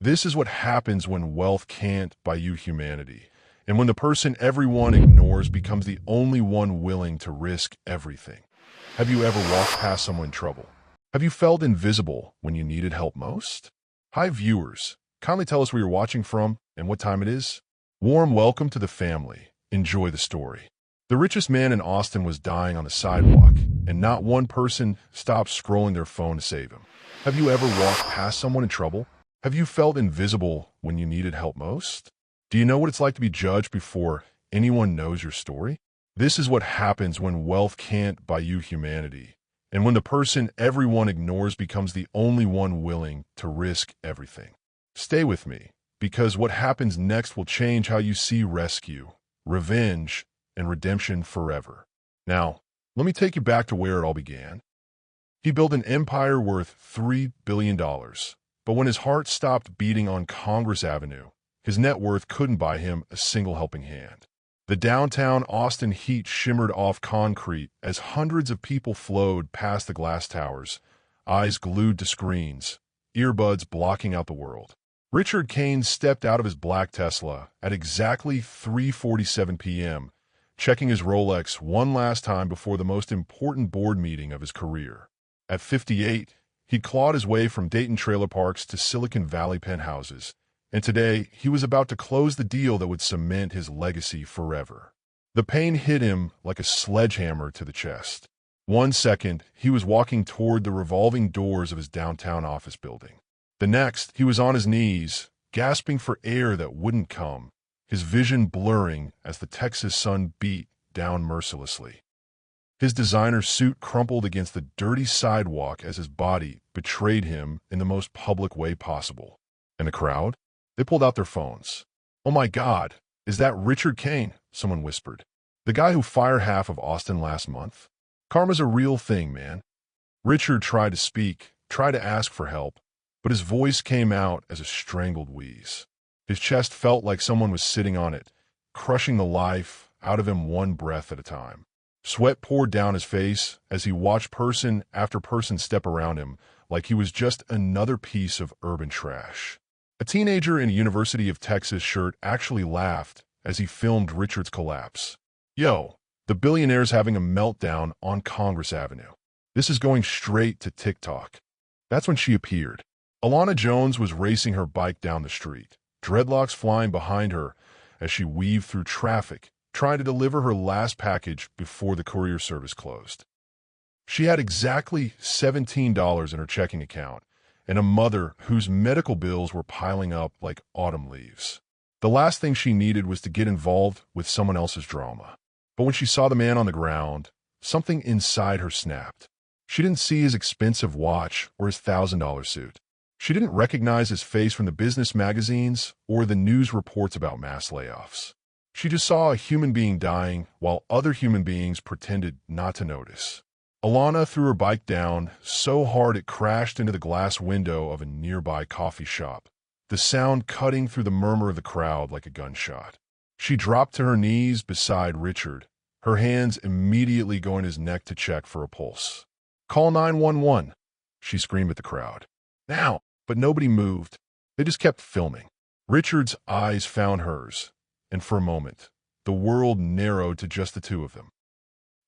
This is what happens when wealth can't buy you humanity, and when the person everyone ignores becomes the only one willing to risk everything. Have you ever walked past someone in trouble? Have you felt invisible when you needed help most? Hi viewers, kindly tell us where you're watching from and what time it is. Warm welcome to the family. Enjoy the story. The richest man in Austin was dying on the sidewalk, and not one person stopped scrolling their phone to save him. Have you ever walked past someone in trouble? Have you felt invisible when you needed help most? Do you know what it's like to be judged before anyone knows your story? This is what happens when wealth can't buy you humanity, and when the person everyone ignores becomes the only one willing to risk everything. Stay with me, because what happens next will change how you see rescue, revenge, and redemption forever. Now, let me take you back to where it all began. He built an empire worth $3 billion, but when his heart stopped beating on Congress Avenue, his net worth couldn't buy him a single helping hand. The downtown Austin heat shimmered off concrete as hundreds of people flowed past the glass towers, eyes glued to screens, earbuds blocking out the world. Richard Kane stepped out of his black Tesla at exactly 3:47 p.m., checking his Rolex one last time before the most important board meeting of his career. At 58, he'd clawed his way from Dayton trailer parks to Silicon Valley penthouses, and today he was about to close the deal that would cement his legacy forever. The pain hit him like a sledgehammer to the chest. 1 second, he was walking toward the revolving doors of his downtown office building. The next, he was on his knees, gasping for air that wouldn't come, his vision blurring as the Texas sun beat down mercilessly. His designer suit crumpled against the dirty sidewalk as his body betrayed him in the most public way possible. And the crowd? They pulled out their phones. "Oh my God, is that Richard Kane?" someone whispered. "The guy who fired half of Austin last month? Karma's a real thing, man." Richard tried to speak, tried to ask for help, but his voice came out as a strangled wheeze. His chest felt like someone was sitting on it, crushing the life out of him one breath at a time. Sweat poured down his face as he watched person after person step around him like he was just another piece of urban trash. A teenager in a University of Texas shirt actually laughed as he filmed Richard's collapse. "Yo, the billionaire's having a meltdown on Congress Avenue. This is going straight to TikTok." That's when she appeared. Alana Jones was racing her bike down the street, dreadlocks flying behind her as she weaved through traffic, trying to deliver her last package before the courier service closed. She had exactly $17 in her checking account, and a mother whose medical bills were piling up like autumn leaves. The last thing she needed was to get involved with someone else's drama. But when she saw the man on the ground, something inside her snapped. She didn't see his expensive watch or his $1,000 suit. She didn't recognize his face from the business magazines or the news reports about mass layoffs. She just saw a human being dying while other human beings pretended not to notice. Alana threw her bike down so hard it crashed into the glass window of a nearby coffee shop, the sound cutting through the murmur of the crowd like a gunshot. She dropped to her knees beside Richard, her hands immediately going to his neck to check for a pulse. "Call 911, she screamed at the crowd. "Now!" But nobody moved. They just kept filming. Richard's eyes found hers, and for a moment, the world narrowed to just the two of them.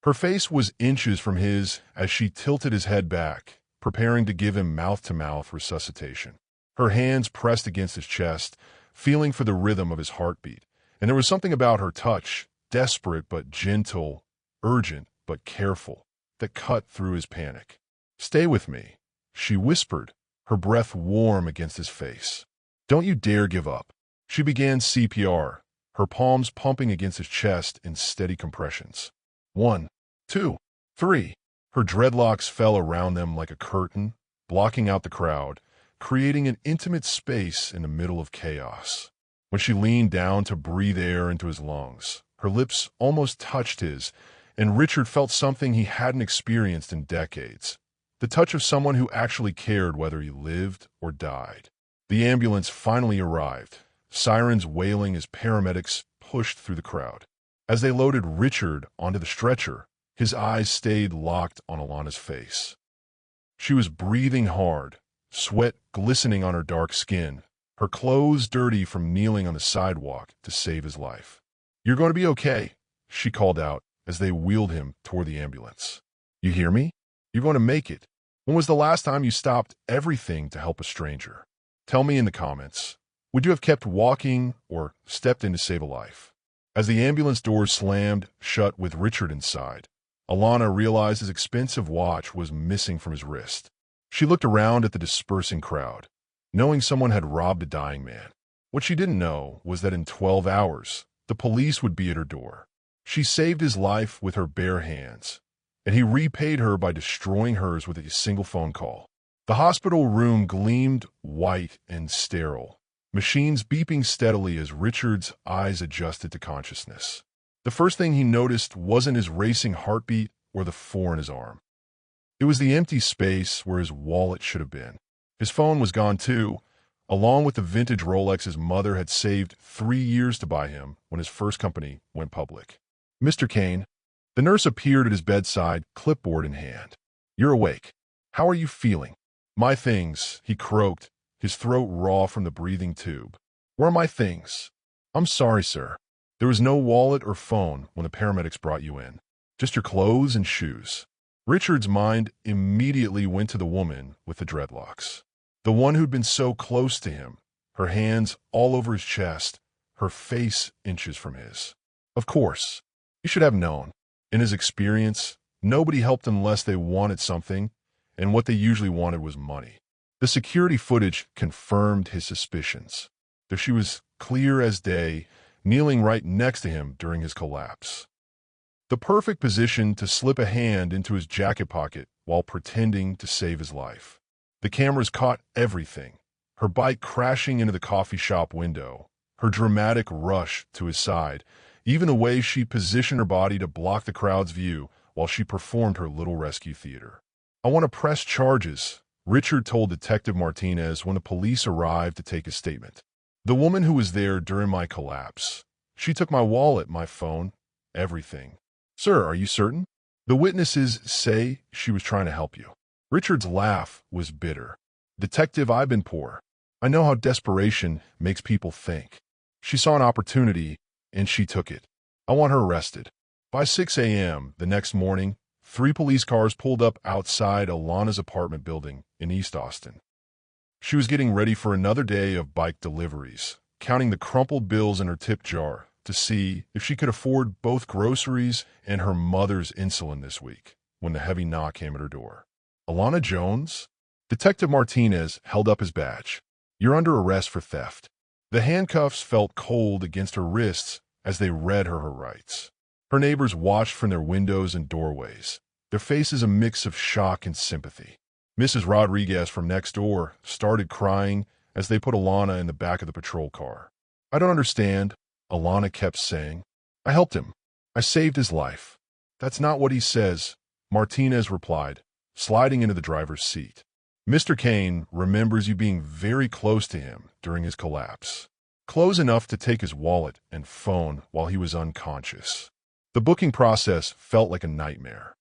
Her face was inches from his as she tilted his head back, preparing to give him mouth-to-mouth resuscitation. Her hands pressed against his chest, feeling for the rhythm of his heartbeat, and there was something about her touch, desperate but gentle, urgent but careful, that cut through his panic. "Stay with me," she whispered, her breath warm against his face. "Don't you dare give up." She began CPR, her palms pumping against his chest in steady compressions. 1, 2, 3. Her dreadlocks fell around them like a curtain, blocking out the crowd, creating an intimate space in the middle of chaos. When she leaned down to breathe air into his lungs, her lips almost touched his, and Richard felt something he hadn't experienced in decades. The touch of someone who actually cared whether he lived or died. The ambulance finally arrived, sirens wailing as paramedics pushed through the crowd. As they loaded Richard onto the stretcher, his eyes stayed locked on Alana's face. She was breathing hard, sweat glistening on her dark skin, her clothes dirty from kneeling on the sidewalk to save his life. "You're going to be okay," she called out as they wheeled him toward the ambulance. "You hear me? You're going to make it." When was the last time you stopped everything to help a stranger? Tell me in the comments. Would you have kept walking or stepped in to save a life? As the ambulance doors slammed shut with Richard inside, Alana realized his expensive watch was missing from his wrist. She looked around at the dispersing crowd, knowing someone had robbed a dying man. What she didn't know was that in 12 hours, the police would be at her door. She saved his life with her bare hands, and he repaid her by destroying hers with a single phone call. The hospital room gleamed white and sterile, machines beeping steadily as Richard's eyes adjusted to consciousness. The first thing he noticed wasn't his racing heartbeat or the 4 in his arm. It was the empty space where his wallet should have been. His phone was gone too, along with the vintage Rolex his mother had saved 3 years to buy him when his first company went public. "Mr. Kane." The nurse appeared at his bedside, clipboard in hand. "You're awake. How are you feeling?" "My things," he croaked, his throat raw from the breathing tube. "Where are my things?" "I'm sorry, sir. There was no wallet or phone when the paramedics brought you in. Just your clothes and shoes." Richard's mind immediately went to the woman with the dreadlocks. The one who'd been so close to him, her hands all over his chest, her face inches from his. Of course, he should have known. In his experience, nobody helped unless they wanted something, and what they usually wanted was money. The security footage confirmed his suspicions. There she was, clear as day, kneeling right next to him during his collapse. The perfect position to slip a hand into his jacket pocket while pretending to save his life. The cameras caught everything. Her bike crashing into the coffee shop window, her dramatic rush to his side, even the way she positioned her body to block the crowd's view while she performed her little rescue theater. "I want to press charges," Richard told Detective Martinez when the police arrived to take his statement. "The woman who was there during my collapse. She took my wallet, my phone, everything." "Sir, are you certain?" "The witnesses say she was trying to help you." Richard's laugh was bitter. "Detective, I've been poor. I know how desperation makes people think. She saw an opportunity, and she took it. I want her arrested." By 6 a.m. the next morning, 3 police cars pulled up outside Alana's apartment building in East Austin. She was getting ready for another day of bike deliveries, counting the crumpled bills in her tip jar to see if she could afford both groceries and her mother's insulin this week when the heavy knock came at her door. "Alana Jones?" Detective Martinez held up his badge. "You're under arrest for theft." The handcuffs felt cold against her wrists as they read her rights. Her neighbors watched from their windows and doorways, their faces a mix of shock and sympathy. Mrs. Rodriguez from next door started crying as they put Alana in the back of the patrol car. "I don't understand," Alana kept saying. "I helped him. I saved his life." "That's not what he says," Martinez replied, sliding into the driver's seat. "Mr. Kane remembers you being very close to him during his collapse. Close enough to take his wallet and phone while he was unconscious." The booking process felt like a nightmare.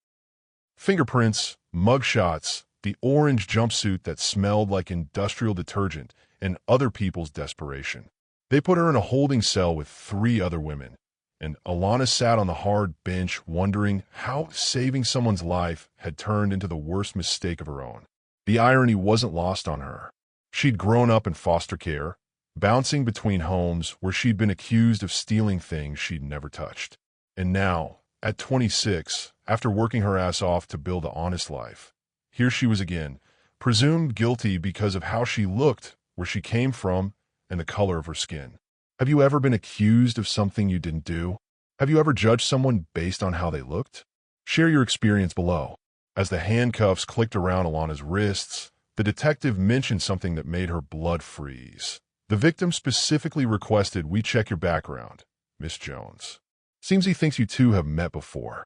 Fingerprints, mugshots, the orange jumpsuit that smelled like industrial detergent, and other people's desperation. They put her in a holding cell with 3 other women, and Alana sat on the hard bench wondering how saving someone's life had turned into the worst mistake of her own. The irony wasn't lost on her. She'd grown up in foster care, bouncing between homes where she'd been accused of stealing things she'd never touched. And now, at 26, after working her ass off to build an honest life, here she was again, presumed guilty because of how she looked, where she came from, and the color of her skin. Have you ever been accused of something you didn't do? Have you ever judged someone based on how they looked? Share your experience below. As the handcuffs clicked around Alana's wrists, the detective mentioned something that made her blood freeze. "The victim specifically requested we check your background, Miss Jones. Seems he thinks you two have met before."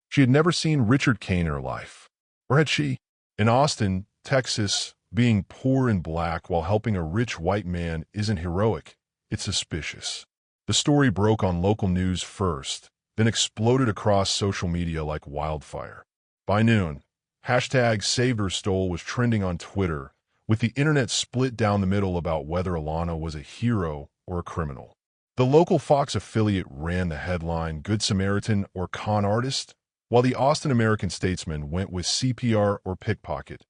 She had never seen Richard Kane in her life. Or had she? In Austin, Texas, being poor and black while helping a rich white man isn't heroic, it's suspicious. The story broke on local news first, then exploded across social media like wildfire. By noon, #SavedHerStole was trending on Twitter, with the internet split down the middle about whether Alana was a hero or a criminal. The local Fox affiliate ran the headline Good Samaritan or con artist, while the Austin American-Statesman went with CPR or pickpocket.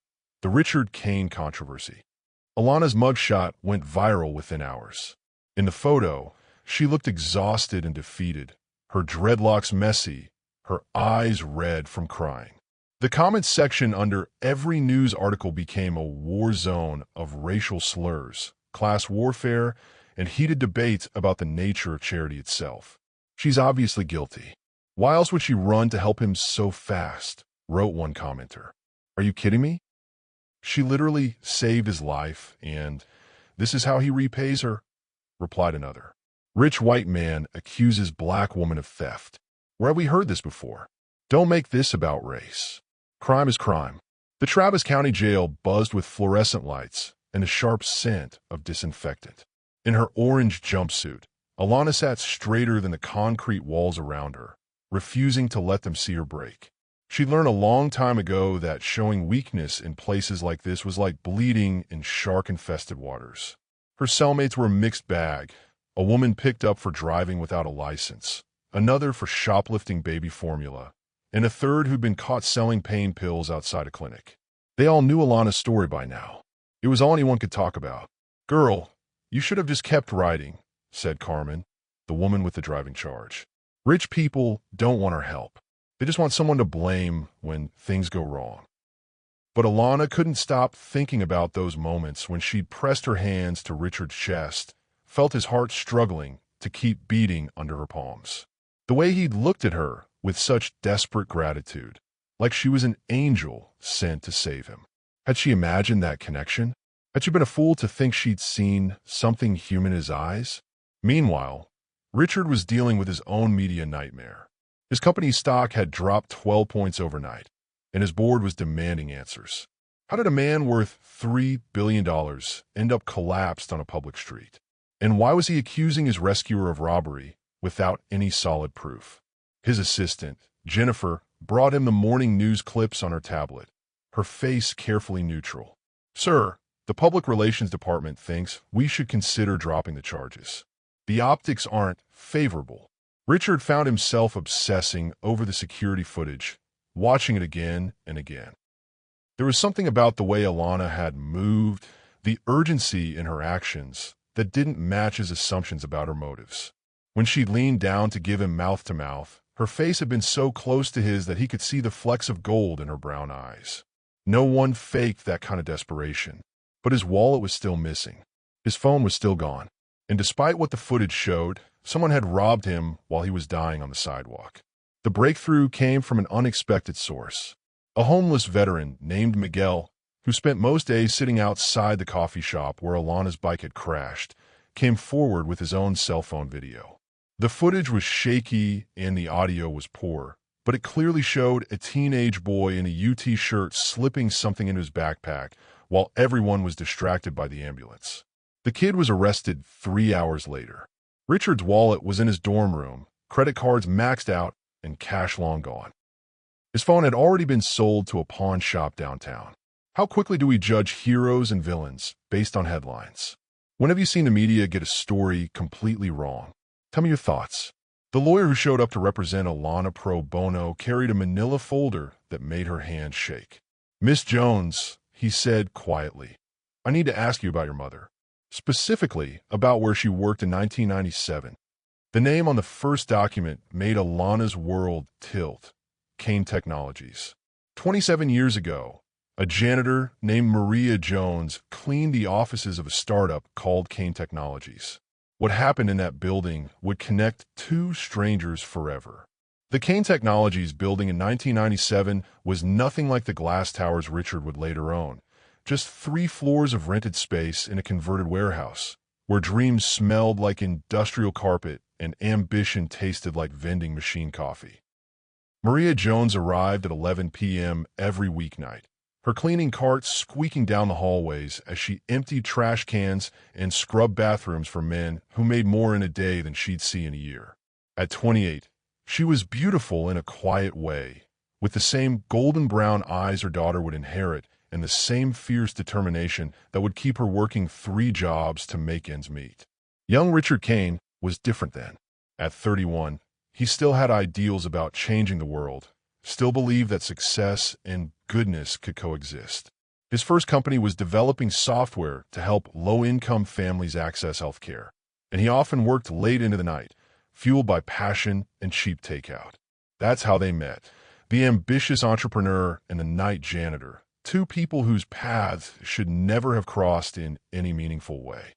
The Richard Kane controversy. Alana's mugshot went viral within hours. In the photo, she looked exhausted and defeated, her dreadlocks messy, her eyes red from crying. The comments section under every news article became a war zone of racial slurs, class warfare, and heated debates about the nature of charity itself. She's obviously guilty. Why else would she run to help him so fast? Wrote one commenter. Are you kidding me? She literally saved his life, and this is how he repays her, replied another. Rich white man accuses black woman of theft. Where have we heard this before? Don't make this about race. Crime is crime. The Travis County Jail buzzed with fluorescent lights and a sharp scent of disinfectant. In her orange jumpsuit, Alana sat straighter than the concrete walls around her, refusing to let them see her break. She learned a long time ago that showing weakness in places like this was like bleeding in shark-infested waters. Her cellmates were a mixed bag, a woman picked up for driving without a license, another for shoplifting baby formula, and a third who'd been caught selling pain pills outside a clinic. They all knew Alana's story by now. It was all anyone could talk about. Girl, you should have just kept riding, said Carmen, the woman with the driving charge. Rich people don't want our help. They just want someone to blame when things go wrong. But Alana couldn't stop thinking about those moments when she'd pressed her hands to Richard's chest, felt his heart struggling to keep beating under her palms. The way he'd looked at her with such desperate gratitude, like she was an angel sent to save him. Had she imagined that connection? Had she been a fool to think she'd seen something human in his eyes? Meanwhile, Richard was dealing with his own media nightmare. His company's stock had dropped 12 points overnight, and his board was demanding answers. How did a man worth $3 billion end up collapsed on a public street? And why was he accusing his rescuer of robbery without any solid proof? His assistant, Jennifer, brought him the morning news clips on her tablet, her face carefully neutral. Sir, the public relations department thinks we should consider dropping the charges. The optics aren't favorable. Richard found himself obsessing over the security footage, watching it again and again. There was something about the way Alana had moved, the urgency in her actions, that didn't match his assumptions about her motives. When she leaned down to give him mouth-to-mouth, her face had been so close to his that he could see the flecks of gold in her brown eyes. No one faked that kind of desperation, but his wallet was still missing. His phone was still gone. And despite what the footage showed, someone had robbed him while he was dying on the sidewalk. The breakthrough came from an unexpected source. A homeless veteran named Miguel, who spent most days sitting outside the coffee shop where Alana's bike had crashed, came forward with his own cell phone video. The footage was shaky and the audio was poor, but it clearly showed a teenage boy in a UT shirt slipping something into his backpack while everyone was distracted by the ambulance. The kid was arrested 3 hours later. Richard's wallet was in his dorm room, credit cards maxed out, and cash long gone. His phone had already been sold to a pawn shop downtown. How quickly do we judge heroes and villains based on headlines? When have you seen the media get a story completely wrong? Tell me your thoughts. The lawyer who showed up to represent Alana pro bono carried a manila folder that made her hand shake. Miss Jones, he said quietly, I need to ask you about your mother. Specifically about where she worked in 1997. The name on the first document made Alana's world tilt. Kane Technologies. 27 years ago, a janitor named Maria Jones cleaned the offices of a startup called Kane Technologies. What happened in that building would connect two strangers forever. The Kane Technologies building in 1997 was nothing like the glass towers Richard would later own. Just 3 floors of rented space in a converted warehouse, where dreams smelled like industrial carpet and ambition tasted like vending machine coffee. Maria Jones arrived at 11 p.m. every weeknight, her cleaning cart squeaking down the hallways as she emptied trash cans and scrubbed bathrooms for men who made more in a day than she'd see in a year. At 28, she was beautiful in a quiet way, with the same golden brown eyes her daughter would inherit and the same fierce determination that would keep her working 3 jobs to make ends meet. Young Richard Kane was different then. At 31, he still had ideals about changing the world, still believed that success and goodness could coexist. His first company was developing software to help low-income families access healthcare, and he often worked late into the night, fueled by passion and cheap takeout. That's how they met. The ambitious entrepreneur and the night janitor, 2 people whose paths should never have crossed in any meaningful way.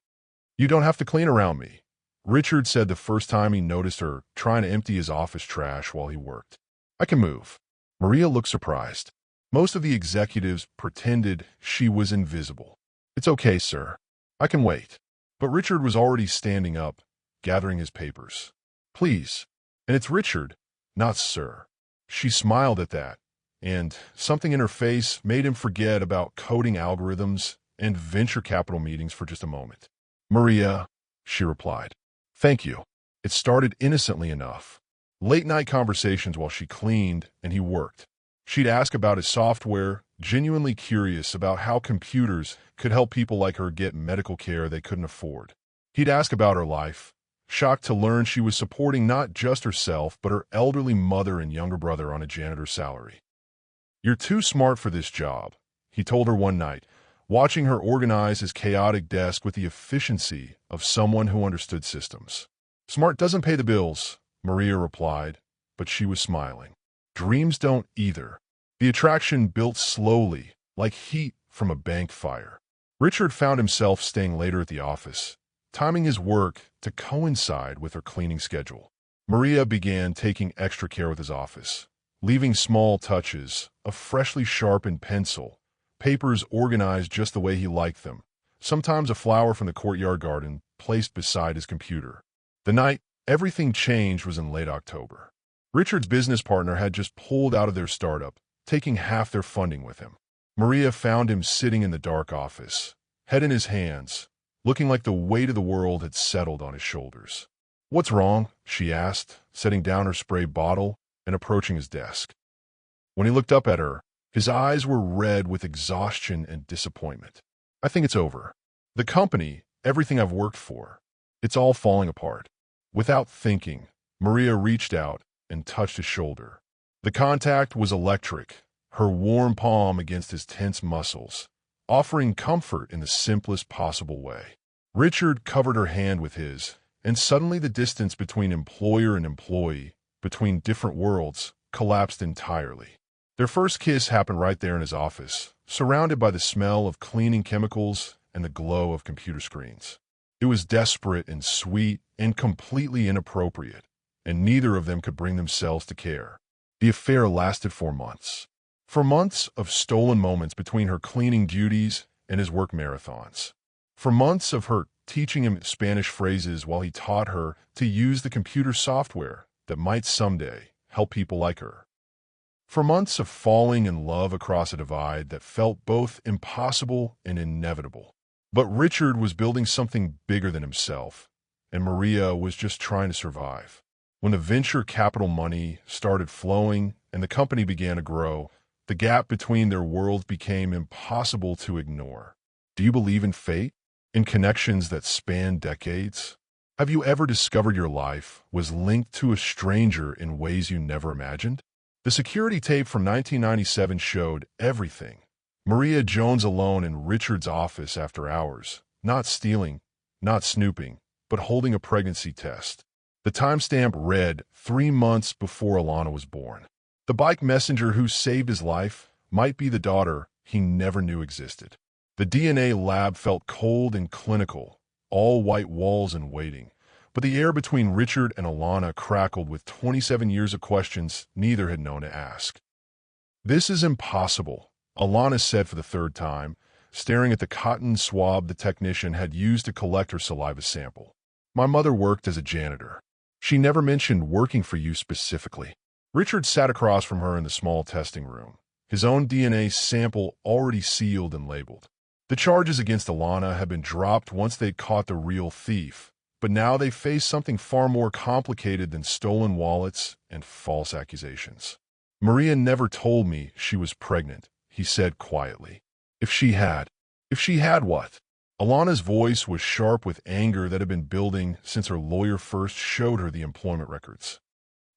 "You don't have to clean around me," Richard said the first time he noticed her trying to empty his office trash while he worked. "I can move." Maria looked surprised. Most of the executives pretended she was invisible. "It's okay, sir. I can wait." But Richard was already standing up, gathering his papers. "Please." "And it's Richard, not sir." She smiled at that, and something in her face made him forget about coding algorithms and venture capital meetings for just a moment. "Maria," she replied. "Thank you." It started innocently enough. Late-night conversations while she cleaned and he worked. She'd ask about his software, genuinely curious about how computers could help people like her get medical care they couldn't afford. He'd ask about her life, shocked to learn she was supporting not just herself but her elderly mother and younger brother on a janitor's salary. "You're too smart for this job," he told her one night, watching her organize his chaotic desk with the efficiency of someone who understood systems. "Smart doesn't pay the bills," Maria replied, but she was smiling. "Dreams don't either." The attraction built slowly, like heat from a bank fire. Richard found himself staying later at the office, timing his work to coincide with her cleaning schedule. Maria began taking extra care with his office, leaving small touches, a freshly sharpened pencil, papers organized just the way he liked them, sometimes a flower from the courtyard garden placed beside his computer. The night everything changed was in late October. Richard's business partner had just pulled out of their startup, taking half their funding with him. Maria found him sitting in the dark office, head in his hands, looking like the weight of the world had settled on his shoulders. "What's wrong?" she asked, setting down her spray bottle and approaching his desk. When he looked up at her, his eyes were red with exhaustion and disappointment. "I think it's over. The company, everything I've worked for, it's all falling apart." Without thinking, Maria reached out and touched his shoulder. The contact was electric, her warm palm against his tense muscles, offering comfort in the simplest possible way. Richard covered her hand with his, and suddenly the distance between employer and employee, between different worlds, collapsed entirely. Their first kiss happened right there in his office, surrounded by the smell of cleaning chemicals and the glow of computer screens. It was desperate and sweet and completely inappropriate, and neither of them could bring themselves to care. The affair lasted for months. For months of stolen moments between her cleaning duties and his work marathons. For months of her teaching him Spanish phrases while he taught her to use the computer software that might someday help people like her. For months of falling in love across a divide that felt both impossible and inevitable. But Richard was building something bigger than himself, and Maria was just trying to survive. When the venture capital money started flowing and the company began to grow, the gap between their worlds became impossible to ignore. Do you believe in fate? In connections that span decades? Have you ever discovered your life was linked to a stranger in ways you never imagined? The security tape from 1997 showed everything. Maria Jones alone in Richard's office after hours, not stealing, not snooping, but holding a pregnancy test. The timestamp read 3 months before Alana was born. The bike messenger who saved his life might be the daughter he never knew existed. The DNA lab felt cold and clinical, all white walls and waiting. But the air between Richard and Alana crackled with 27 years of questions neither had known to ask. "This is impossible," Alana said for the 3rd time, staring at the cotton swab the technician had used to collect her saliva sample. "My mother worked as a janitor. She never mentioned working for you specifically." Richard sat across from her in the small testing room, his own DNA sample already sealed and labeled. The charges against Alana had been dropped once they'd caught the real thief, but now they faced something far more complicated than stolen wallets and false accusations. "Maria never told me she was pregnant," he said quietly. If she had. If she had what? Alana's voice was sharp with anger that had been building since her lawyer first showed her the employment records.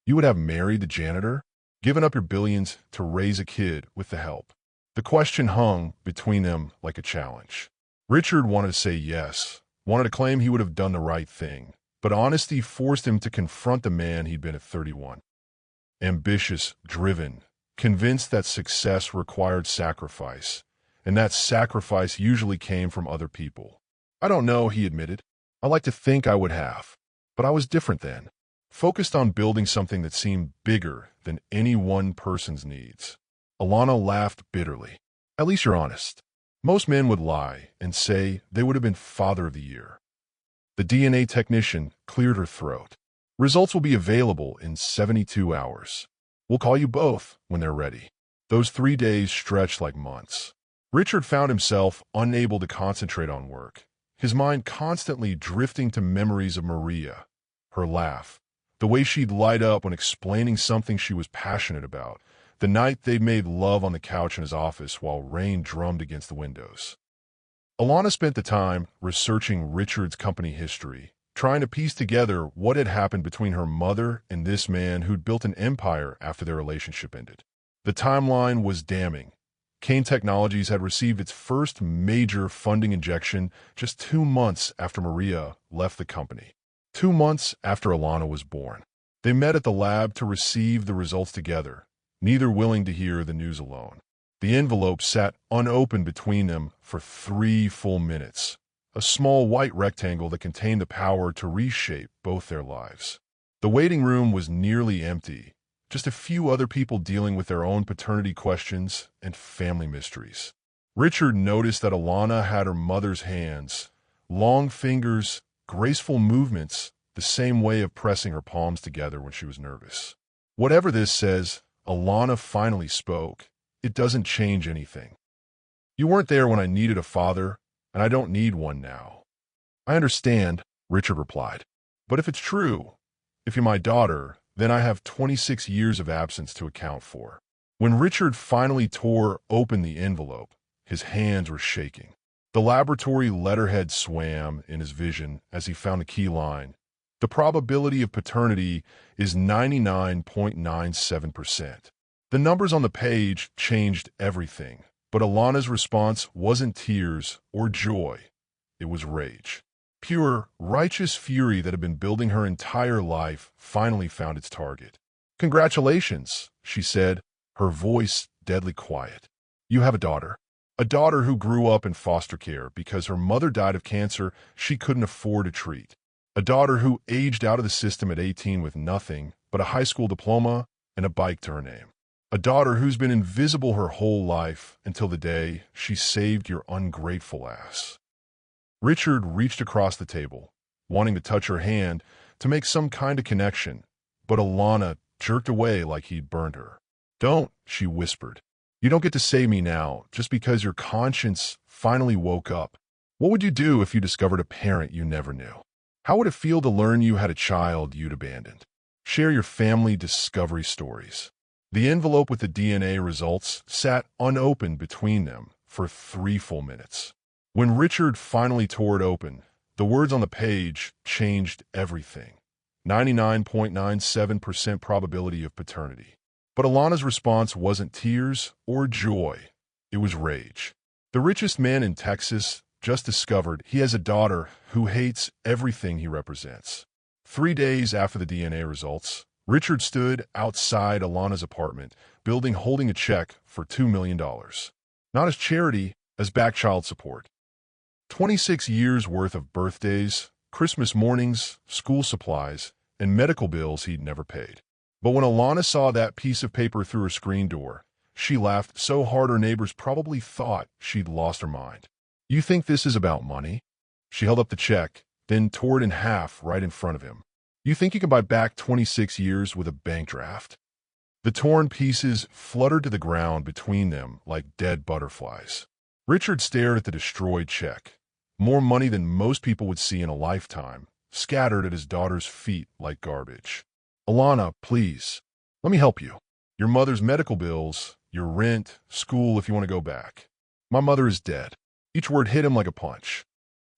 You would have married the janitor? Given up your billions to raise a kid with the help? The question hung between them like a challenge. Richard wanted to say yes, wanted to claim he would have done the right thing, but honesty forced him to confront the man he'd been at 31. Ambitious, driven, convinced that success required sacrifice, and that sacrifice usually came from other people. I don't know, he admitted. I like to think I would have, but I was different then, focused on building something that seemed bigger than any one person's needs. Alana laughed bitterly. At least you're honest. Most men would lie and say they would have been father of the year. The DNA technician cleared her throat. Results will be available in 72 hours. We'll call you both when they're ready. Those 3 days stretched like months. Richard found himself unable to concentrate on work, his mind constantly drifting to memories of Maria, her laugh, the way she'd light up when explaining something she was passionate about, the night they made love on the couch in his office while rain drummed against the windows. Alana spent the time researching Richard's company history, trying to piece together what had happened between her mother and this man who'd built an empire after their relationship ended. The timeline was damning. Kane Technologies had received its first major funding injection just 2 months after Maria left the company. 2 months after Alana was born. They met at the lab to receive the results together, neither willing to hear the news alone. The envelope sat unopened between them for 3 full minutes, a small white rectangle that contained the power to reshape both their lives. The waiting room was nearly empty, just a few other people dealing with their own paternity questions and family mysteries. Richard noticed that Alana had her mother's hands, long fingers, graceful movements, the same way of pressing her palms together when she was nervous. Whatever this says, Alana finally spoke. It doesn't change anything. You weren't there when I needed a father, and I don't need one now. I understand, Richard replied. But if it's true, if you're my daughter, then I have 26 years of absence to account for. When Richard finally tore open the envelope, his hands were shaking. The laboratory letterhead swam in his vision as he found a key line. The probability of paternity is 99.97%. The numbers on the page changed everything, but Alana's response wasn't tears or joy. It was rage. Pure, righteous fury that had been building her entire life finally found its target. Congratulations, she said, her voice deadly quiet. You have a daughter. A daughter who grew up in foster care because her mother died of cancer she couldn't afford to treat. A daughter who aged out of the system at 18 with nothing but a high school diploma and a bike to her name. A daughter who's been invisible her whole life until the day she saved your ungrateful ass. Richard reached across the table, wanting to touch her hand to make some kind of connection, but Alana jerked away like he'd burned her. Don't, she whispered. You don't get to save me now just because your conscience finally woke up. What would you do if you discovered a parent you never knew? How would it feel to learn you had a child you'd abandoned? Share your family discovery stories. The envelope with the DNA results sat unopened between them for 3 full minutes. When Richard finally tore it open, the words on the page changed everything. 99.97% probability of paternity. But Alana's response wasn't tears or joy. It was rage. The richest man in Texas just discovered he has a daughter who hates everything he represents. 3 days after the DNA results, Richard stood outside Alana's apartment building holding a check for $2 million. Not as charity, as back child support. 26 years worth of birthdays, Christmas mornings, school supplies, and medical bills he'd never paid. But when Alana saw that piece of paper through her screen door, she laughed so hard her neighbors probably thought she'd lost her mind. You think this is about money? She held up the check, then tore it in half right in front of him. You think you can buy back 26 years with a bank draft? The torn pieces fluttered to the ground between them like dead butterflies. Richard stared at the destroyed check. More money than most people would see in a lifetime, scattered at his daughter's feet like garbage. Alana, please, let me help you. Your mother's medical bills, your rent, school if you want to go back. My mother is dead. Each word hit him like a punch.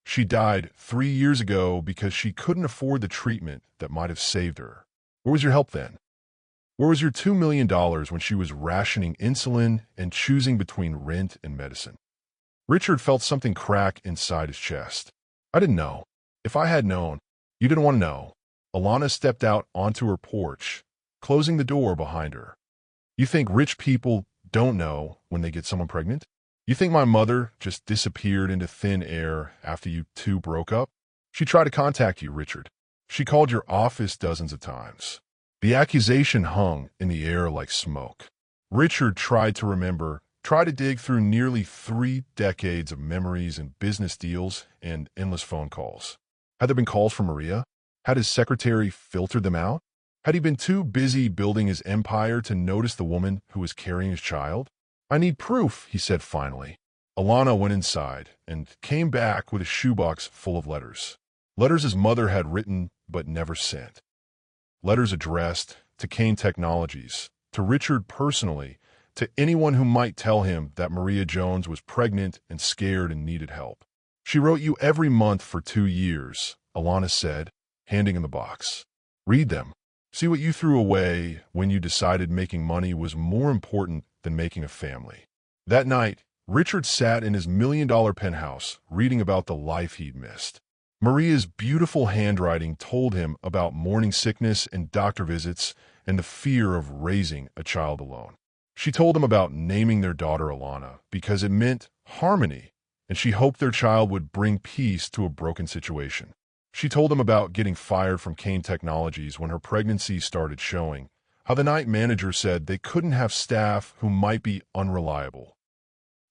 She died 3 years ago because she couldn't afford the treatment that might have saved her. Where was your help then? Where was your $2 million when she was rationing insulin and choosing between rent and medicine? Richard felt something crack inside his chest. I didn't know. If I had known, you didn't want to know. Alana stepped out onto her porch, closing the door behind her. You think rich people don't know when they get someone pregnant? You think my mother just disappeared into thin air after you two broke up? She tried to contact you, Richard. She called your office dozens of times. The accusation hung in the air like smoke. Richard tried to remember, tried to dig through nearly 3 decades of memories and business deals and endless phone calls. Had there been calls from Maria? Had his secretary filtered them out? Had he been too busy building his empire to notice the woman who was carrying his child? I need proof, he said finally. Alana went inside and came back with a shoebox full of letters. Letters his mother had written but never sent. Letters addressed to Kane Technologies, to Richard personally, to anyone who might tell him that Maria Jones was pregnant and scared and needed help. She wrote you every month for 2 years, Alana said, handing him the box. Read them. See what you threw away when you decided making money was more important than making a family. That night, Richard sat in his $1 million penthouse, reading about the life he'd missed. Maria's beautiful handwriting told him about morning sickness and doctor visits and the fear of raising a child alone. She told him about naming their daughter Alana because it meant harmony, and she hoped their child would bring peace to a broken situation. She told him about getting fired from Kane Technologies when her pregnancy started showing, how the night manager said they couldn't have staff who might be unreliable.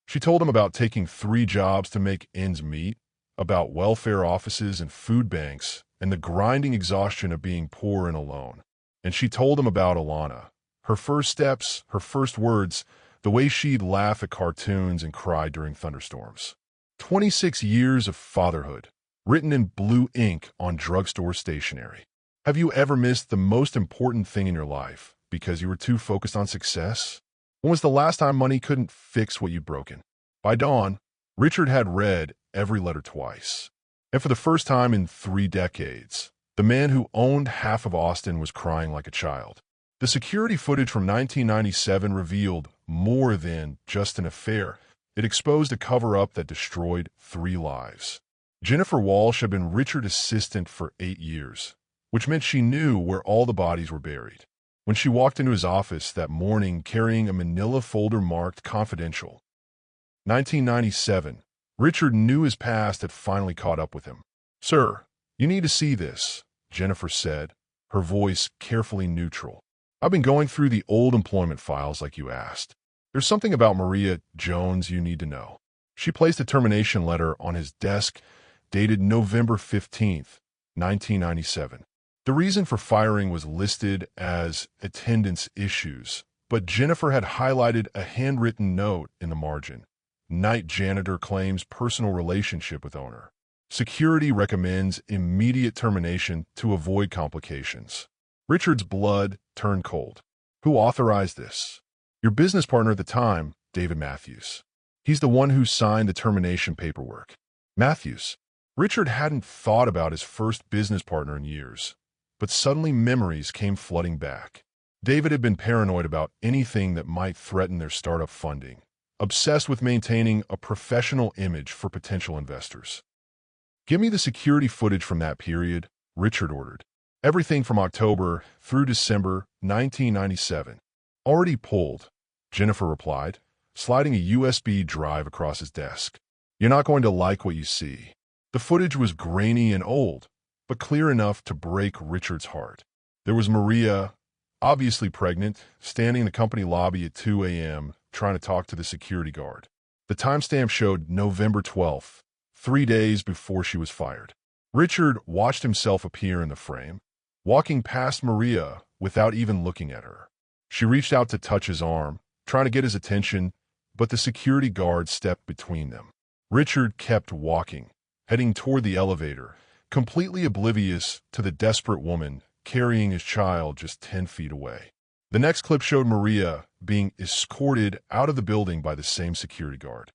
She told him about taking 3 jobs to make ends meet, about welfare offices and food banks, and the grinding exhaustion of being poor and alone. And she told him about Alana, her first steps, her first words, the way she'd laugh at cartoons and cry during thunderstorms. 26 years of fatherhood, written in blue ink on drugstore stationery. Have you ever missed the most important thing in your life because you were too focused on success? When was the last time money couldn't fix what you'd broken? By dawn, Richard had read every letter twice. And for the first time in 3 decades, the man who owned half of Austin was crying like a child. The security footage from 1997 revealed more than just an affair. It exposed a cover-up that destroyed 3 lives. Jennifer Walsh had been Richard's assistant for 8 years, which meant she knew where all the bodies were buried. When she walked into his office that morning carrying a manila folder marked confidential. 1997. Richard knew his past had finally caught up with him. Sir, you need to see this, Jennifer said, her voice carefully neutral. I've been going through the old employment files like you asked. There's something about Maria Jones you need to know. She placed a termination letter on his desk dated November 15th, 1997. The reason for firing was listed as attendance issues, but Jennifer had highlighted a handwritten note in the margin. Night janitor claims personal relationship with owner. Security recommends immediate termination to avoid complications. Richard's blood turned cold. Who authorized this? Your business partner at the time, David Matthews. He's the one who signed the termination paperwork. Matthews. Richard hadn't thought about his first business partner in years, but suddenly memories came flooding back. David had been paranoid about anything that might threaten their startup funding, obsessed with maintaining a professional image for potential investors. Give me the security footage from that period, Richard ordered. Everything from October through December 1997. Already pulled, Jennifer replied, sliding a USB drive across his desk. You're not going to like what you see. The footage was grainy and old, but clear enough to break Richard's heart. There was Maria, obviously pregnant, standing in the company lobby at 2 a.m., trying to talk to the security guard. The timestamp showed November 12th, 3 days before she was fired. Richard watched himself appear in the frame, walking past Maria without even looking at her. She reached out to touch his arm, trying to get his attention, but the security guard stepped between them. Richard kept walking, heading toward the elevator, completely oblivious to the desperate woman carrying his child just 10 feet away. The next clip showed Maria being escorted out of the building by the same security guard.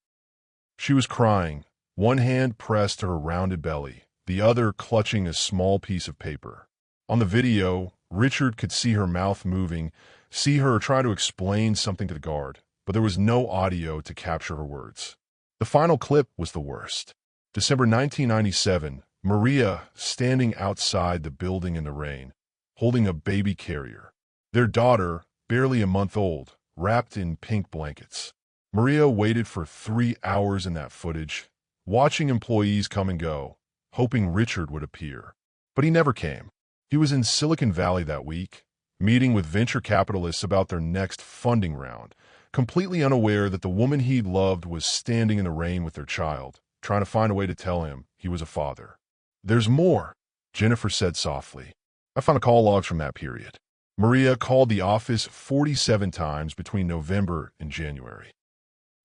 She was crying, one hand pressed to her rounded belly, the other clutching a small piece of paper. On the video, Richard could see her mouth moving, see her try to explain something to the guard, but there was no audio to capture her words. The final clip was the worst. December 1997, Maria standing outside the building in the rain, holding a baby carrier. Their daughter, barely a month old, wrapped in pink blankets. Maria waited for 3 hours in that footage, watching employees come and go, hoping Richard would appear. But he never came. He was in Silicon Valley that week, meeting with venture capitalists about their next funding round, completely unaware that the woman he loved was standing in the rain with their child, trying to find a way to tell him he was a father. "There's more," Jennifer said softly. "I found call logs from that period." Maria called the office 47 times between November and January.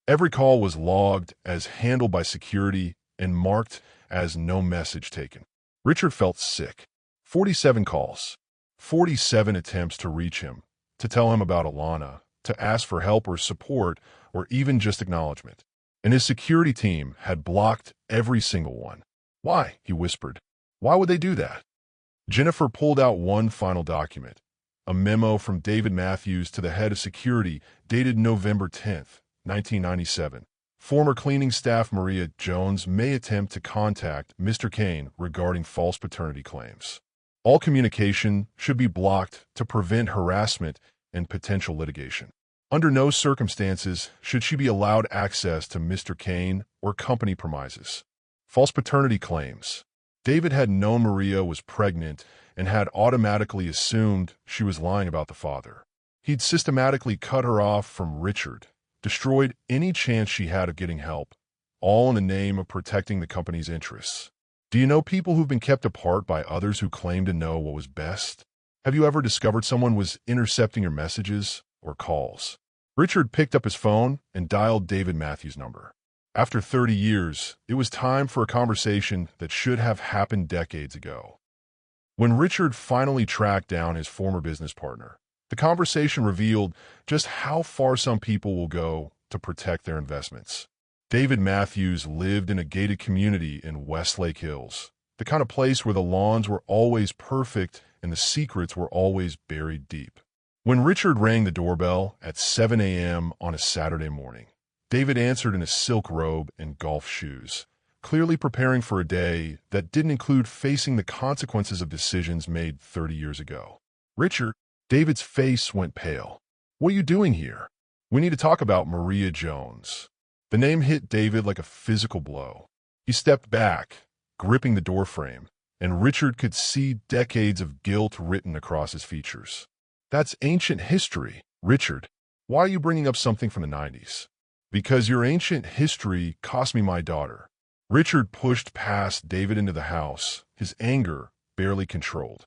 Every call was logged as handled by security and marked as no message taken. Richard felt sick. 47 calls, 47 attempts to reach him, to tell him about Alana, to ask for help or support, or even just acknowledgement. And his security team had blocked every single one. "Why?" he whispered. "Why would they do that?" Jennifer pulled out one final document, a memo from David Matthews to the head of security dated November 10th, 1997. Former cleaning staff Maria Jones may attempt to contact Mr. Kane regarding false paternity claims. All communication should be blocked to prevent harassment and potential litigation. Under no circumstances should she be allowed access to Mr. Kane or company premises. False paternity claims. David had known Maria was pregnant and had automatically assumed she was lying about the father. He'd systematically cut her off from Richard, destroyed any chance she had of getting help, all in the name of protecting the company's interests. Do you know people who've been kept apart by others who claim to know what was best? Have you ever discovered someone was intercepting your messages or calls? Richard picked up his phone and dialed David Matthews' number. After 30 years, it was time for a conversation that should have happened decades ago. When Richard finally tracked down his former business partner, the conversation revealed just how far some people will go to protect their investments. David Matthews lived in a gated community in Westlake Hills, the kind of place where the lawns were always perfect and the secrets were always buried deep. When Richard rang the doorbell at 7 a.m. on a Saturday morning, David answered in a silk robe and golf shoes, clearly preparing for a day that didn't include facing the consequences of decisions made 30 years ago. "Richard," David's face went pale. "What are you doing here? We need to talk about Maria Jones." The name hit David like a physical blow. He stepped back, gripping the doorframe, and Richard could see decades of guilt written across his features. "That's ancient history, Richard. Why are you bringing up something from the 90s? "Because your ancient history cost me my daughter." Richard pushed past David into the house, his anger barely controlled.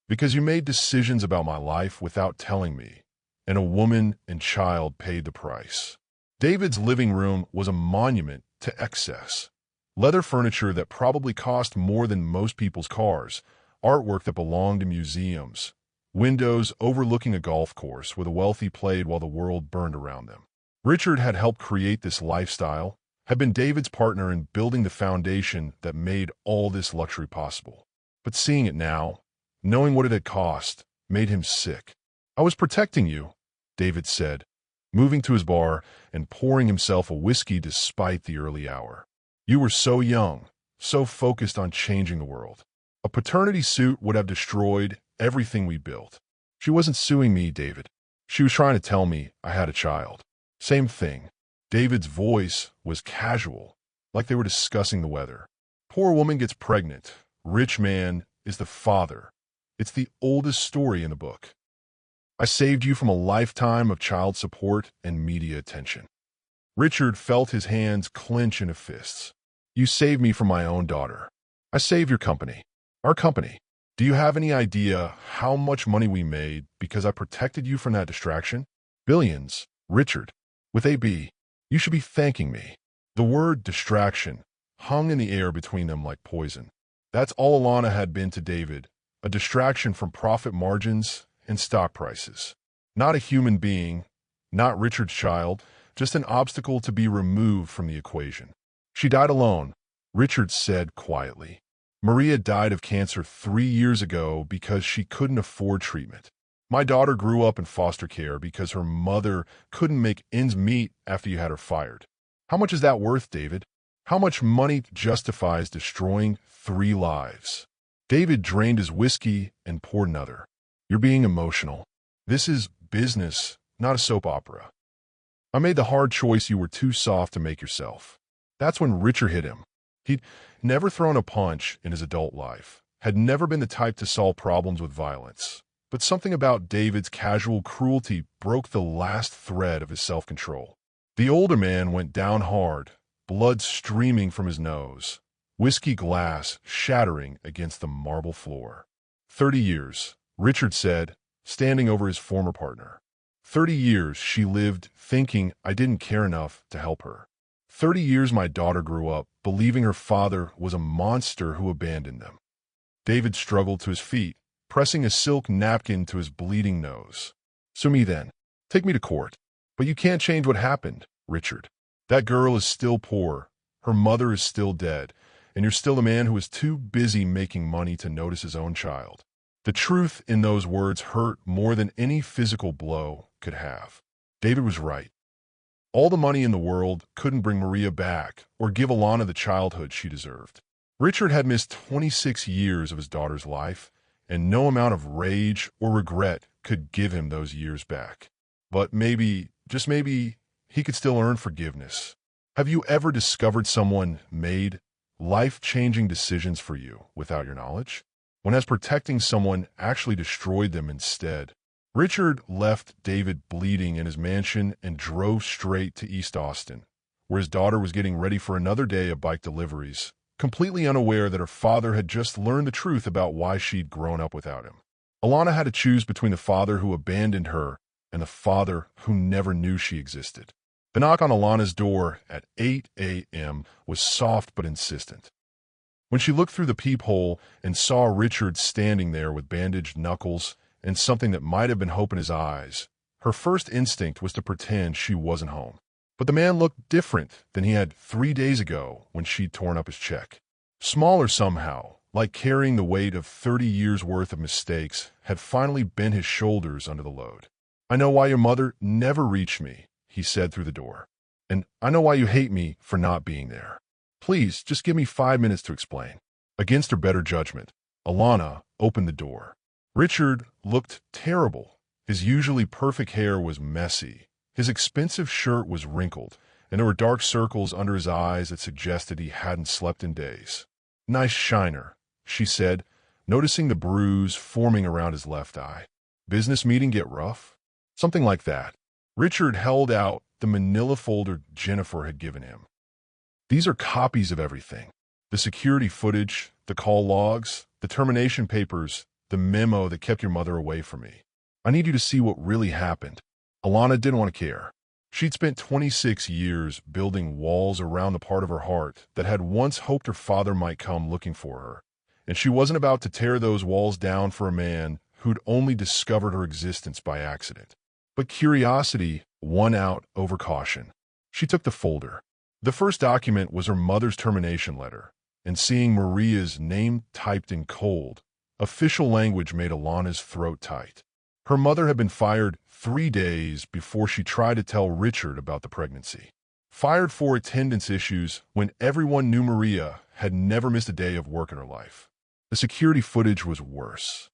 "Because you made decisions about my life without telling me, and a woman and child paid the price." David's living room was a monument to excess. Leather furniture that probably cost more than most people's cars, artwork that belonged to museums, windows overlooking a golf course where the wealthy played while the world burned around them. Richard had helped create this lifestyle, had been David's partner in building the foundation that made all this luxury possible. But seeing it now, knowing what it had cost, made him sick. "I was protecting you," David said, moving to his bar and pouring himself a whiskey despite the early hour. "You were so young, so focused on changing the world. A paternity suit would have destroyed everything we built." "She wasn't suing me, David. She was trying to tell me I had a child." "Same thing." David's voice was casual, like they were discussing the weather. "Poor woman gets pregnant. Rich man is the father. It's the oldest story in the book. I saved you from a lifetime of child support and media attention." Richard felt his hands clench into fists. "You saved me from my own daughter. I saved your company. Our company. Do you have any idea how much money we made because I protected you from that distraction? Billions, Richard. With a B. You should be thanking me." The word distraction hung in the air between them like poison. That's all Alana had been to David, a distraction from profit margins and stock prices. Not a human being, not Richard's child, just an obstacle to be removed from the equation. She died alone, Richard said quietly. Maria died of cancer 3 years ago because she couldn't afford treatment. My daughter grew up in foster care because her mother couldn't make ends meet after you had her fired. How much is that worth, David? How much money justifies destroying 3 lives? David drained his whiskey and poured another. You're being emotional. This is business, not a soap opera. I made the hard choice you were too soft to make yourself. That's when Richard hit him. He'd never thrown a punch in his adult life, had never been the type to solve problems with violence. But something about David's casual cruelty broke the last thread of his self-control. The older man went down hard, blood streaming from his nose, whiskey glass shattering against the marble floor. 30 years, Richard said, standing over his former partner. 30 years she lived thinking I didn't care enough to help her. 30 years my daughter grew up believing her father was a monster who abandoned them. David struggled to his feet, pressing a silk napkin to his bleeding nose. Sue me then. Take me to court. But you can't change what happened, Richard. That girl is still poor, her mother is still dead, and you're still a man who is too busy making money to notice his own child. The truth in those words hurt more than any physical blow could have. David was right. All the money in the world couldn't bring Maria back or give Alana the childhood she deserved. Richard had missed 26 years of his daughter's life, and no amount of rage or regret could give him those years back. But maybe, just maybe, he could still earn forgiveness. Have you ever discovered someone made life-changing decisions for you without your knowledge? When has protecting someone actually destroyed them instead? Richard left David bleeding in his mansion and drove straight to East Austin, where his daughter was getting ready for another day of bike deliveries, completely unaware that her father had just learned the truth about why she'd grown up without him. Alana had to choose between the father who abandoned her and the father who never knew she existed. The knock on Alana's door at 8 a.m. was soft but insistent. When she looked through the peephole and saw Richard standing there with bandaged knuckles and something that might have been hope in his eyes, her first instinct was to pretend she wasn't home. But the man looked different than he had 3 days ago when she'd torn up his check. Smaller somehow, like carrying the weight of 30 years' worth of mistakes had finally bent his shoulders under the load. I know why your mother never reached me, he said through the door. And I know why you hate me for not being there. Please, just give me 5 minutes to explain. Against her better judgment, Alana opened the door. Richard looked terrible. His usually perfect hair was messy. His expensive shirt was wrinkled, and there were dark circles under his eyes that suggested he hadn't slept in days. Nice shiner, she said, noticing the bruise forming around his left eye. Business meeting get rough? Something like that. Richard held out the manila folder Jennifer had given him. These are copies of everything. The security footage, the call logs, the termination papers, the memo that kept your mother away from me. I need you to see what really happened. Alana didn't want to care. She'd spent 26 years building walls around the part of her heart that had once hoped her father might come looking for her, and she wasn't about to tear those walls down for a man who'd only discovered her existence by accident. But curiosity won out over caution. She took the folder. The first document was her mother's termination letter, and seeing Maria's name typed in cold, official language made Alana's throat tight. Her mother had been fired 3 days before she tried to tell Richard about the pregnancy. Fired for attendance issues when everyone knew Maria had never missed a day of work in her life. The security footage was worse.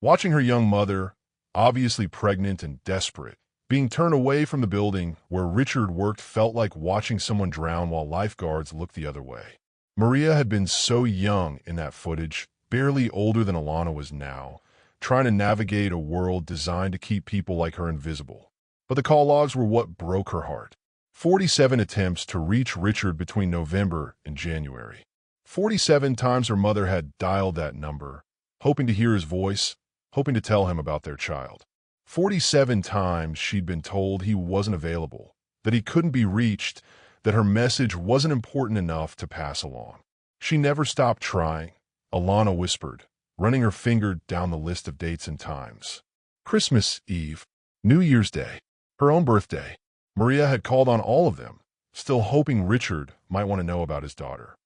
Watching her young mother, obviously pregnant and desperate, being turned away from the building where Richard worked felt like watching someone drown while lifeguards looked the other way. Maria had been so young in that footage, barely older than Alana was now, trying to navigate a world designed to keep people like her invisible. But the call logs were what broke her heart. 47 attempts to reach Richard between November and January. 47 times her mother had dialed that number, hoping to hear his voice, hoping to tell him about their child. 47 times she'd been told he wasn't available, that he couldn't be reached, that her message wasn't important enough to pass along. She never stopped trying, Alana whispered, running her finger down the list of dates and times. Christmas Eve, New Year's Day, her own birthday. Maria had called on all of them, still hoping Richard might want to know about his daughter.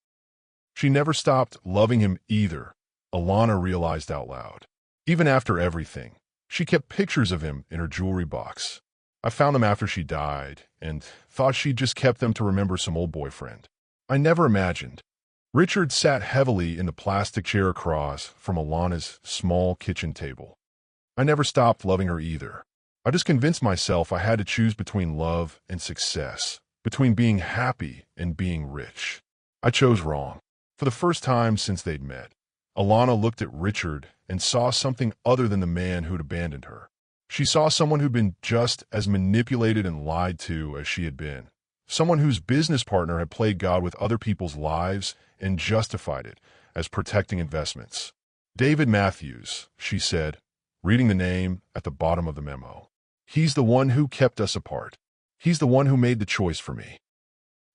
She never stopped loving him either, Alana realized out loud. Even after everything, she kept pictures of him in her jewelry box. I found them after she died and thought she'd just kept them to remember some old boyfriend. I never imagined. Richard sat heavily in the plastic chair across from Alana's small kitchen table. I never stopped loving her either. I just convinced myself I had to choose between love and success, between being happy and being rich. I chose wrong. For the first time since they'd met, Alana looked at Richard and saw something other than the man who'd abandoned her. She saw someone who'd been just as manipulated and lied to as she had been. Someone whose business partner had played God with other people's lives and justified it as protecting investments. David Matthews, she said, reading the name at the bottom of the memo. He's the one who kept us apart. He's the one who made the choice for me.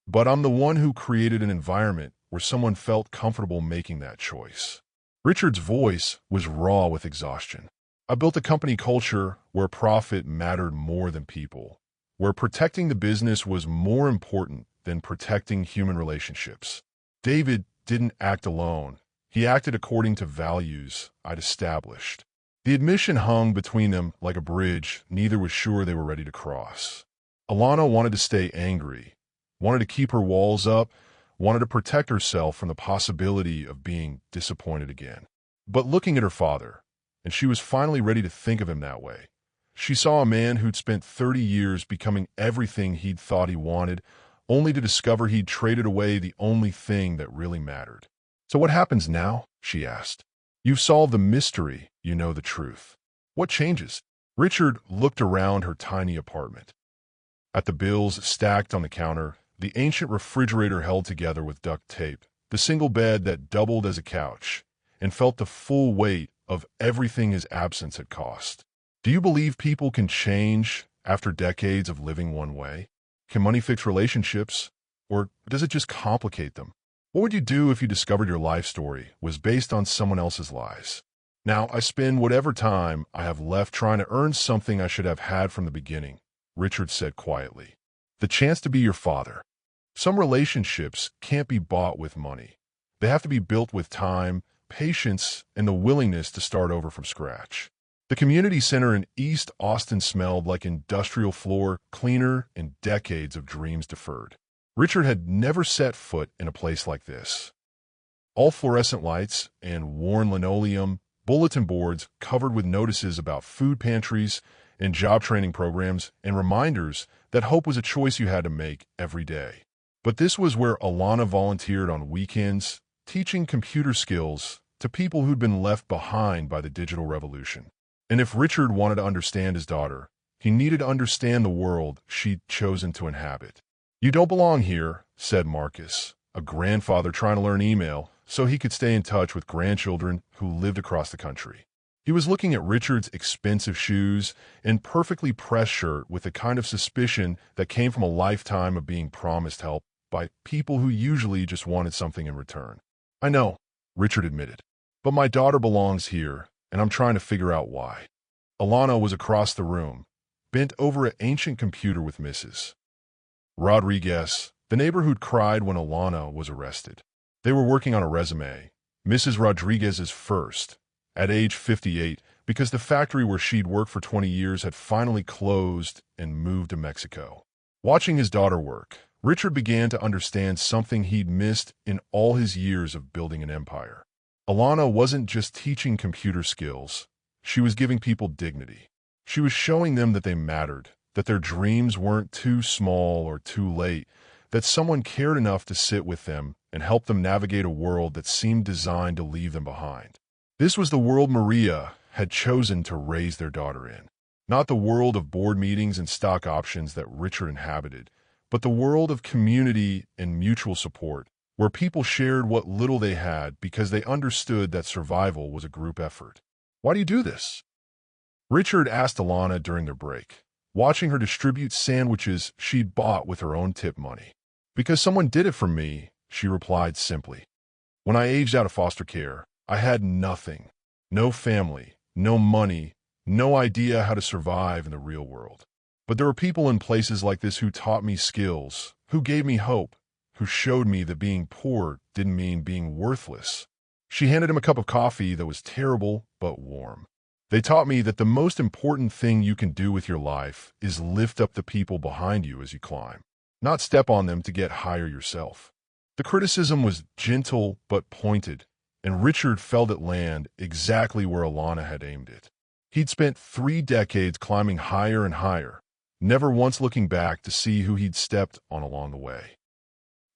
But I'm the one who created an environment where someone felt comfortable making that choice. Richard's voice was raw with exhaustion. I built a company culture where profit mattered more than people, where protecting the business was more important than protecting human relationships. David didn't act alone. He acted according to values I'd established. The admission hung between them like a bridge neither was sure they were ready to cross. Alana wanted to stay angry, wanted to keep her walls up, wanted to protect herself from the possibility of being disappointed again. But looking at her father, and she was finally ready to think of him that way, she saw a man who'd spent 30 years becoming everything he'd thought he wanted, only to discover he'd traded away the only thing that really mattered. So what happens now? She asked. You've solved the mystery, you know the truth. What changes? Richard looked around her tiny apartment. At the bills stacked on the counter, the ancient refrigerator held together with duct tape, the single bed that doubled as a couch, and felt the full weight of everything his absence had cost. Do you believe people can change after decades of living one way? Can money fix relationships, or does it just complicate them? What would you do if you discovered your life story was based on someone else's lies? Now, I spend whatever time I have left trying to earn something I should have had from the beginning, Richard said quietly. The chance to be your father. Some relationships can't be bought with money. They have to be built with time, patience, and the willingness to start over from scratch. The community center in East Austin smelled like industrial floor, cleaner, and decades of dreams deferred. Richard had never set foot in a place like this. All fluorescent lights and worn linoleum, bulletin boards covered with notices about food pantries and job training programs and reminders that hope was a choice you had to make every day. But this was where Alana volunteered on weekends, teaching computer skills to people who'd been left behind by the digital revolution. And if Richard wanted to understand his daughter, he needed to understand the world she'd chosen to inhabit. You don't belong here, said Marcus, a grandfather trying to learn email so he could stay in touch with grandchildren who lived across the country. He was looking at Richard's expensive shoes and perfectly pressed shirt with the kind of suspicion that came from a lifetime of being promised help by people who usually just wanted something in return. I know, Richard admitted, but my daughter belongs here, and I'm trying to figure out why. Alana was across the room, bent over an ancient computer with Mrs. Rodriguez, the neighbor who'd cried when Alana was arrested. They were working on a resume, Mrs. Rodriguez's first, at age 58, because the factory where she'd worked for 20 years had finally closed and moved to Mexico. Watching his daughter work, Richard began to understand something he'd missed in all his years of building an empire. Alana wasn't just teaching computer skills. She was giving people dignity. She was showing them that they mattered, that their dreams weren't too small or too late, that someone cared enough to sit with them and help them navigate a world that seemed designed to leave them behind. This was the world Maria had chosen to raise their daughter in. Not the world of board meetings and stock options that Richard inhabited, but the world of community and mutual support, where people shared what little they had because they understood that survival was a group effort. Why do you do this? Richard asked Alana during their break, watching her distribute sandwiches she'd bought with her own tip money. Because someone did it for me, she replied simply. When I aged out of foster care, I had nothing. No family, no money, no idea how to survive in the real world. But there were people in places like this who taught me skills, who gave me hope, who showed me that being poor didn't mean being worthless. She handed him a cup of coffee that was terrible but warm. They taught me that the most important thing you can do with your life is lift up the people behind you as you climb, not step on them to get higher yourself. The criticism was gentle but pointed, and Richard felt it land exactly where Alana had aimed it. He'd spent 3 decades climbing higher and higher, never once looking back to see who he'd stepped on along the way.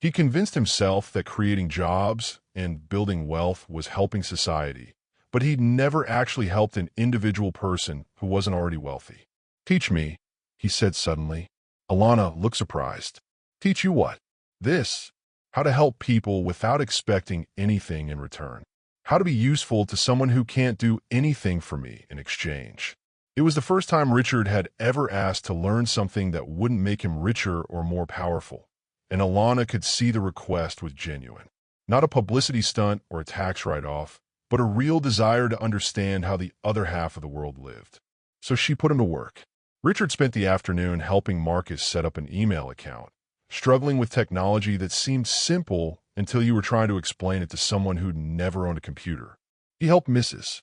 He convinced himself that creating jobs and building wealth was helping society, but he'd never actually helped an individual person who wasn't already wealthy. "Teach me," he said suddenly. Alana looked surprised. "Teach you what?" "This. How to help people without expecting anything in return. How to be useful to someone who can't do anything for me in exchange." It was the first time Richard had ever asked to learn something that wouldn't make him richer or more powerful, and Alana could see the request was genuine. Not a publicity stunt or a tax write-off, but a real desire to understand how the other half of the world lived. So she put him to work. Richard spent the afternoon helping Marcus set up an email account, struggling with technology that seemed simple until you were trying to explain it to someone who'd never owned a computer. He helped Mrs.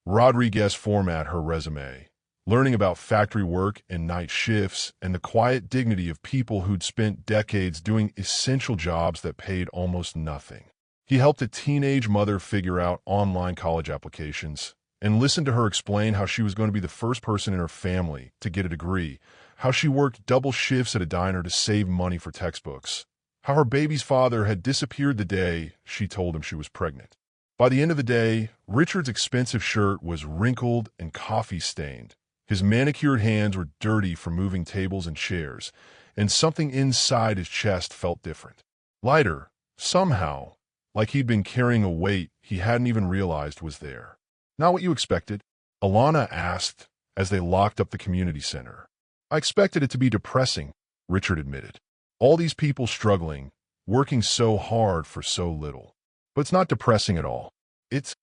Rodriguez format her resume, learning about factory work and night shifts and the quiet dignity of people who'd spent decades doing essential jobs that paid almost nothing. He helped a teenage mother figure out online college applications and listened to her explain how she was going to be the first person in her family to get a degree, how she worked double shifts at a diner to save money for textbooks, how her baby's father had disappeared the day she told him she was pregnant. By the end of the day, Richard's expensive shirt was wrinkled and coffee-stained. His manicured hands were dirty from moving tables and chairs, and something inside his chest felt different. Lighter, somehow, like he'd been carrying a weight he hadn't even realized was there. "Not what you expected?" Alana asked as they locked up the community center. "I expected it to be depressing," Richard admitted. "All these people struggling, working so hard for so little. But it's not depressing at all. It's—"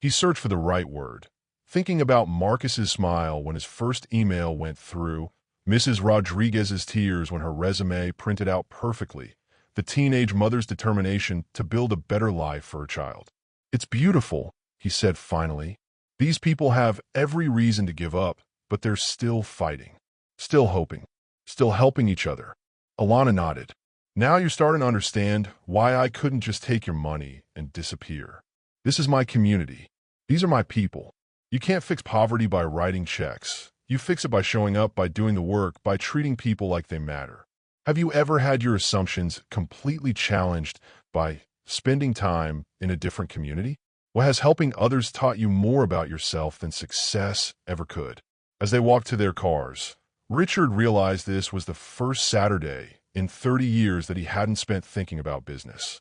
He searched for the right word, thinking about Marcus's smile when his first email went through, Mrs. Rodriguez's tears when her resume printed out perfectly, the teenage mother's determination to build a better life for her child. "It's beautiful," he said finally. "These people have every reason to give up, but they're still fighting, still hoping, still helping each other." Alana nodded. "Now you're starting to understand why I couldn't just take your money and disappear. This is my community. These are my people. You can't fix poverty by writing checks. You fix it by showing up, by doing the work, by treating people like they matter." Have you ever had your assumptions completely challenged by spending time in a different community? Or has helping others taught you more about yourself than success ever could? As they walked to their cars, Richard realized this was the first Saturday in 30 years that he hadn't spent thinking about business.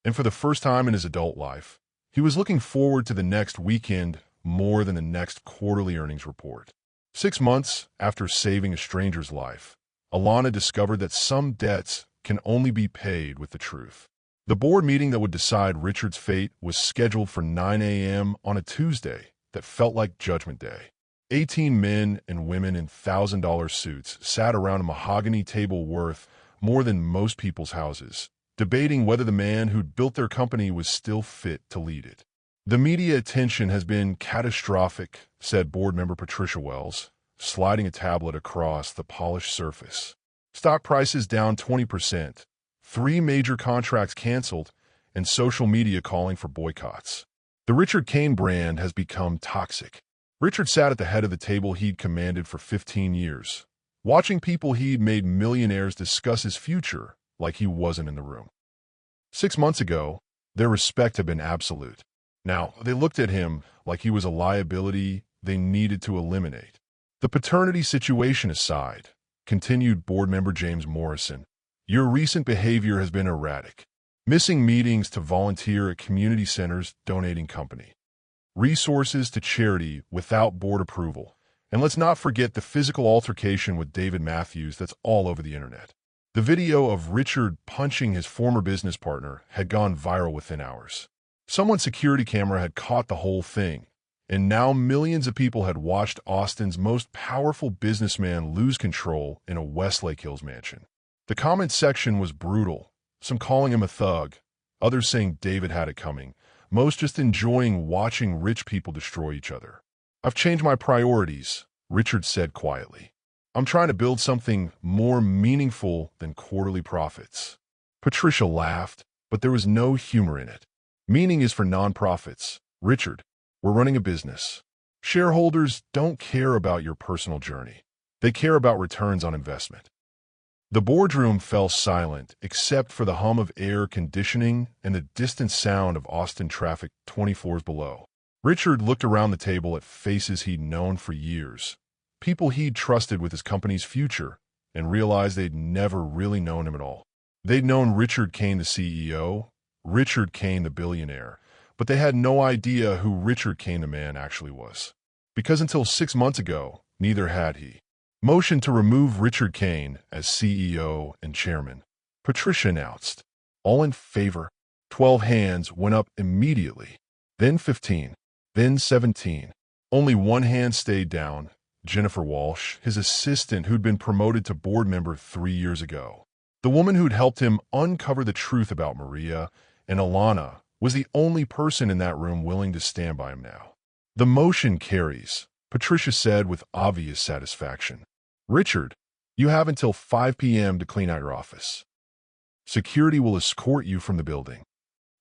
And for the first time in his adult life, he was looking forward to the next weekend more than the next quarterly earnings report. 6 months after saving a stranger's life, Alana discovered that some debts can only be paid with the truth. The board meeting that would decide Richard's fate was scheduled for 9 a.m. on a Tuesday that felt like Judgment Day. 18 men and women in $1,000 suits sat around a mahogany table worth more than most people's houses, debating whether the man who'd built their company was still fit to lead it. "The media attention has been catastrophic," said board member Patricia Wells, sliding a tablet across the polished surface. "Stock prices down 20%, 3 major contracts canceled, and social media calling for boycotts. The Richard Kane brand has become toxic." Richard sat at the head of the table he'd commanded for 15 years, watching people he'd made millionaires discuss his future like he wasn't in the room. 6 months ago, their respect had been absolute. Now, they looked at him like he was a liability they needed to eliminate. "The paternity situation aside," continued board member James Morrison, "your recent behavior has been erratic. Missing meetings to volunteer at community centers, donating company resources to charity without board approval, and let's not forget the physical altercation with David Matthews that's all over the internet." The video of Richard punching his former business partner had gone viral within hours. Someone's security camera had caught the whole thing, And now millions of people had watched Austin's most powerful businessman lose control in a Westlake Hills mansion. The comment section was brutal, some calling him a thug, others saying David had it coming, most just enjoying watching rich people destroy each other. "I've changed my priorities," Richard said quietly. "I'm trying to build something more meaningful than quarterly profits." Patricia laughed, but there was no humor in it. "Meaning is for nonprofits, Richard. We're running a business. Shareholders don't care about your personal journey. They care about returns on investment." The boardroom fell silent, except for the hum of air conditioning and the distant sound of Austin traffic 20 floors below. Richard looked around the table at faces he'd known for years, people he'd trusted with his company's future, and realized they'd never really known him at all. They'd known Richard Kane, the CEO, Richard Kane, the billionaire, but they had no idea who Richard Kane, the man, actually was. Because until 6 months ago, neither had he. "Motion to remove Richard Kane as CEO and chairman," Patricia announced. "All in favor?" 12 hands went up immediately, then 15, then 17. Only one hand stayed down, Jennifer Walsh, his assistant who'd been promoted to board member 3 years ago. The woman who'd helped him uncover the truth about Maria and Alana was the only person in that room willing to stand by him now. "The motion carries," Patricia said with obvious satisfaction. "Richard, you have until 5 p.m. to clean out your office. Security will escort you from the building."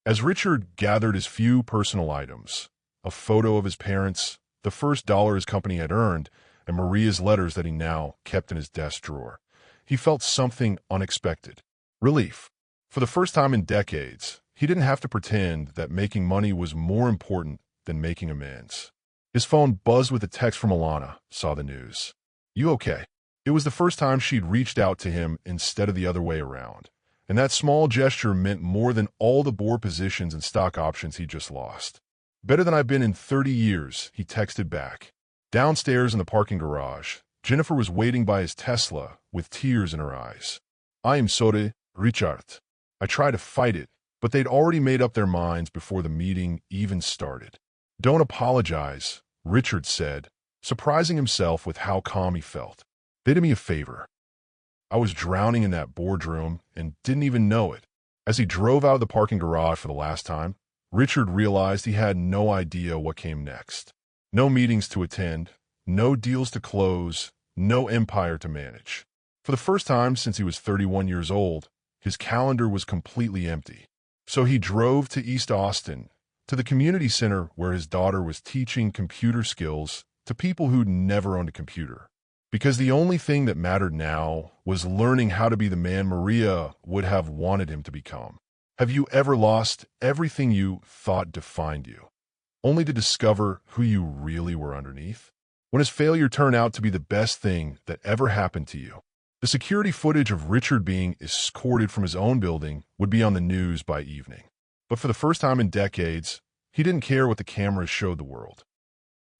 As Richard gathered his few personal items, a photo of his parents, the first dollar his company had earned, and Maria's letters that he now kept in his desk drawer, he felt something unexpected. Relief. For the first time in decades, he didn't have to pretend that making money was more important than making amends. His phone buzzed with a text from Alana, saw the news. "You okay?" It was the first time she'd reached out to him instead of the other way around, and that small gesture meant more than all the board positions and stock options he just lost. "Better than I've been in 30 years, he texted back. Downstairs in the parking garage, Jennifer was waiting by his Tesla with tears in her eyes. "I am sorry, Richard. I tried to fight it, but they'd already made up their minds before the meeting even started." "Don't apologize," Richard said, surprising himself with how calm he felt. "They did me a favor. I was drowning in that boardroom and didn't even know it." As he drove out of the parking garage for the last time, Richard realized he had no idea what came next. No meetings to attend, no deals to close, no empire to manage. For the first time since he was 31 years old, his calendar was completely empty. So he drove to East Austin, to the community center where his daughter was teaching computer skills to people who'd never owned a computer. Because the only thing that mattered now was learning how to be the man Maria would have wanted him to become. Have you ever lost everything you thought defined you, only to discover who you really were underneath? When his failure turned out to be the best thing that ever happened to you. The security footage of Richard being escorted from his own building would be on the news by evening. But for the first time in decades, he didn't care what the cameras showed the world.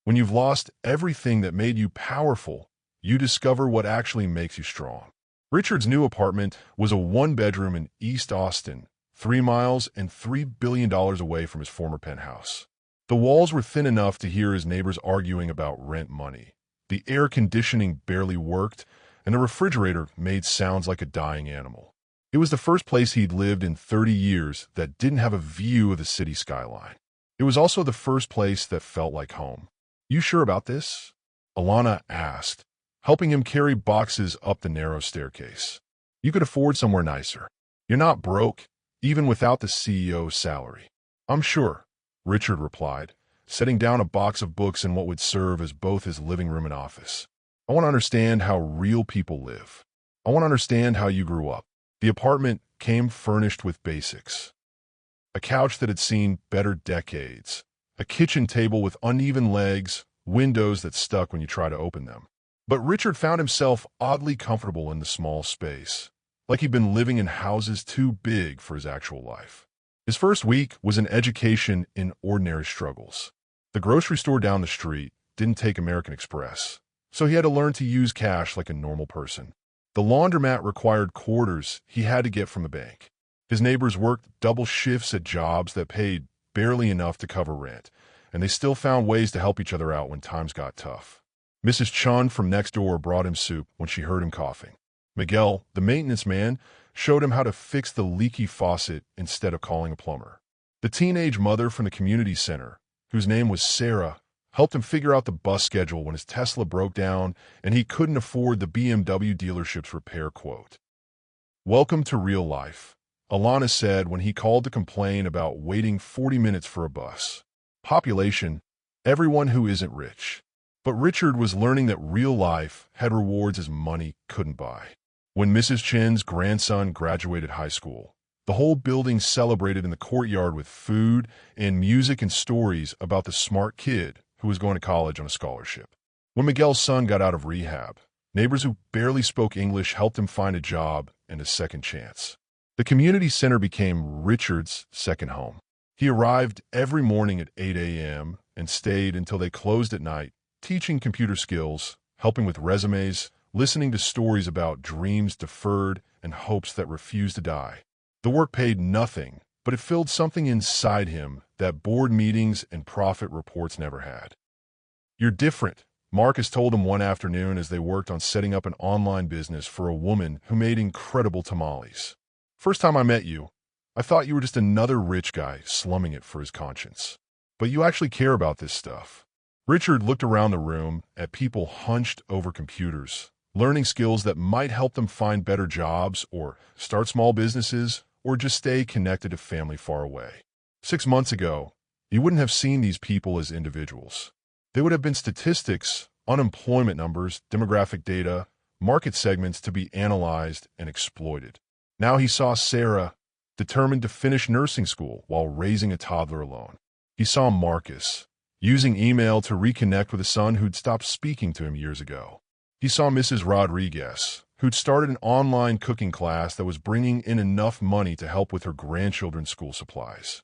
When you've lost everything that made you powerful, you discover what actually makes you strong. Richard's new apartment was a one-bedroom in East Austin, 3 miles and $3 billion away from his former penthouse. The walls were thin enough to hear his neighbors arguing about rent money. The air conditioning barely worked, and the refrigerator made sounds like a dying animal. It was the first place he'd lived in 30 years that didn't have a view of the city skyline. It was also the first place that felt like home. "You sure about this?" Alana asked, helping him carry boxes up the narrow staircase. "You could afford somewhere nicer. You're not broke, even without the CEO's salary." "I'm sure," Richard replied, setting down a box of books in what would serve as both his living room and office. "I want to understand how real people live. I want to understand how you grew up." The apartment came furnished with basics. A couch that had seen better decades, a kitchen table with uneven legs, windows that stuck when you try to open them. But Richard found himself oddly comfortable in the small space, like he'd been living in houses too big for his actual life. His first week was an education in ordinary struggles. The grocery store down the street didn't take American Express, so he had to learn to use cash like a normal person. The laundromat required quarters he had to get from the bank. His neighbors worked double shifts at jobs that paid barely enough to cover rent, and they still found ways to help each other out when times got tough. Mrs. Chun from next door brought him soup when she heard him coughing. Miguel, the maintenance man, showed him how to fix the leaky faucet instead of calling a plumber. The teenage mother from the community center, whose name was Sarah, helped him figure out the bus schedule when his Tesla broke down and he couldn't afford the BMW dealership's repair quote. "Welcome to real life," Alana said when he called to complain about waiting 40 minutes for a bus. Population, everyone who isn't rich. But Richard was learning that real life had rewards his money couldn't buy. When Mrs. Chen's grandson graduated high school, the whole building celebrated in the courtyard with food and music and stories about the smart kid who was going to college on a scholarship. When Miguel's son got out of rehab, neighbors who barely spoke English helped him find a job and a second chance. The community center became Richard's second home. He arrived every morning at 8 a.m. and stayed until they closed at night, teaching computer skills, helping with resumes, listening to stories about dreams deferred and hopes that refused to die. The work paid nothing, but it filled something inside him that board meetings and profit reports never had. "You're different," Marcus told him one afternoon as they worked on setting up an online business for a woman who made incredible tamales. "First time I met you, I thought you were just another rich guy slumming it for his conscience. But you actually care about this stuff." Richard looked around the room at people hunched over computers, learning skills that might help them find better jobs or start small businesses or just stay connected to family far away. 6 months ago, you wouldn't have seen these people as individuals. They would have been statistics, unemployment numbers, demographic data, market segments to be analyzed and exploited. Now he saw Sarah, determined to finish nursing school while raising a toddler alone. He saw Marcus, using email to reconnect with a son who'd stopped speaking to him years ago. He saw Mrs. Rodriguez, who'd started an online cooking class that was bringing in enough money to help with her grandchildren's school supplies.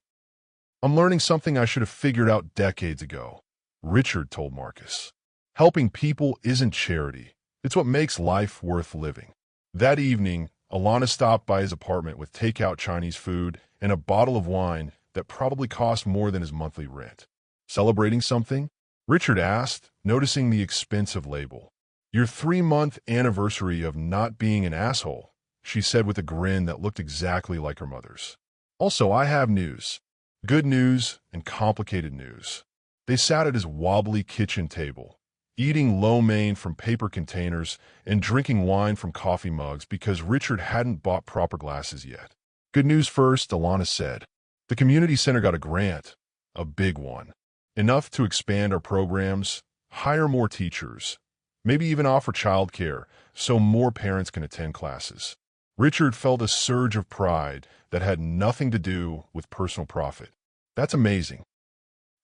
"I'm learning something I should have figured out decades ago," Richard told Marcus. "Helping people isn't charity. It's what makes life worth living." That evening, Alana stopped by his apartment with takeout Chinese food and a bottle of wine that probably cost more than his monthly rent. "Celebrating something?" Richard asked, noticing the expensive label. "Your 3-month anniversary of not being an asshole," she said with a grin that looked exactly like her mother's. "Also, I have news. Good news and complicated news." They sat at his wobbly kitchen table, eating lo mein from paper containers and drinking wine from coffee mugs because Richard hadn't bought proper glasses yet. "Good news first," Alana said. "The community center got a grant, a big one. Enough to expand our programs, hire more teachers, maybe even offer childcare so more parents can attend classes." Richard felt a surge of pride that had nothing to do with personal profit. "That's amazing.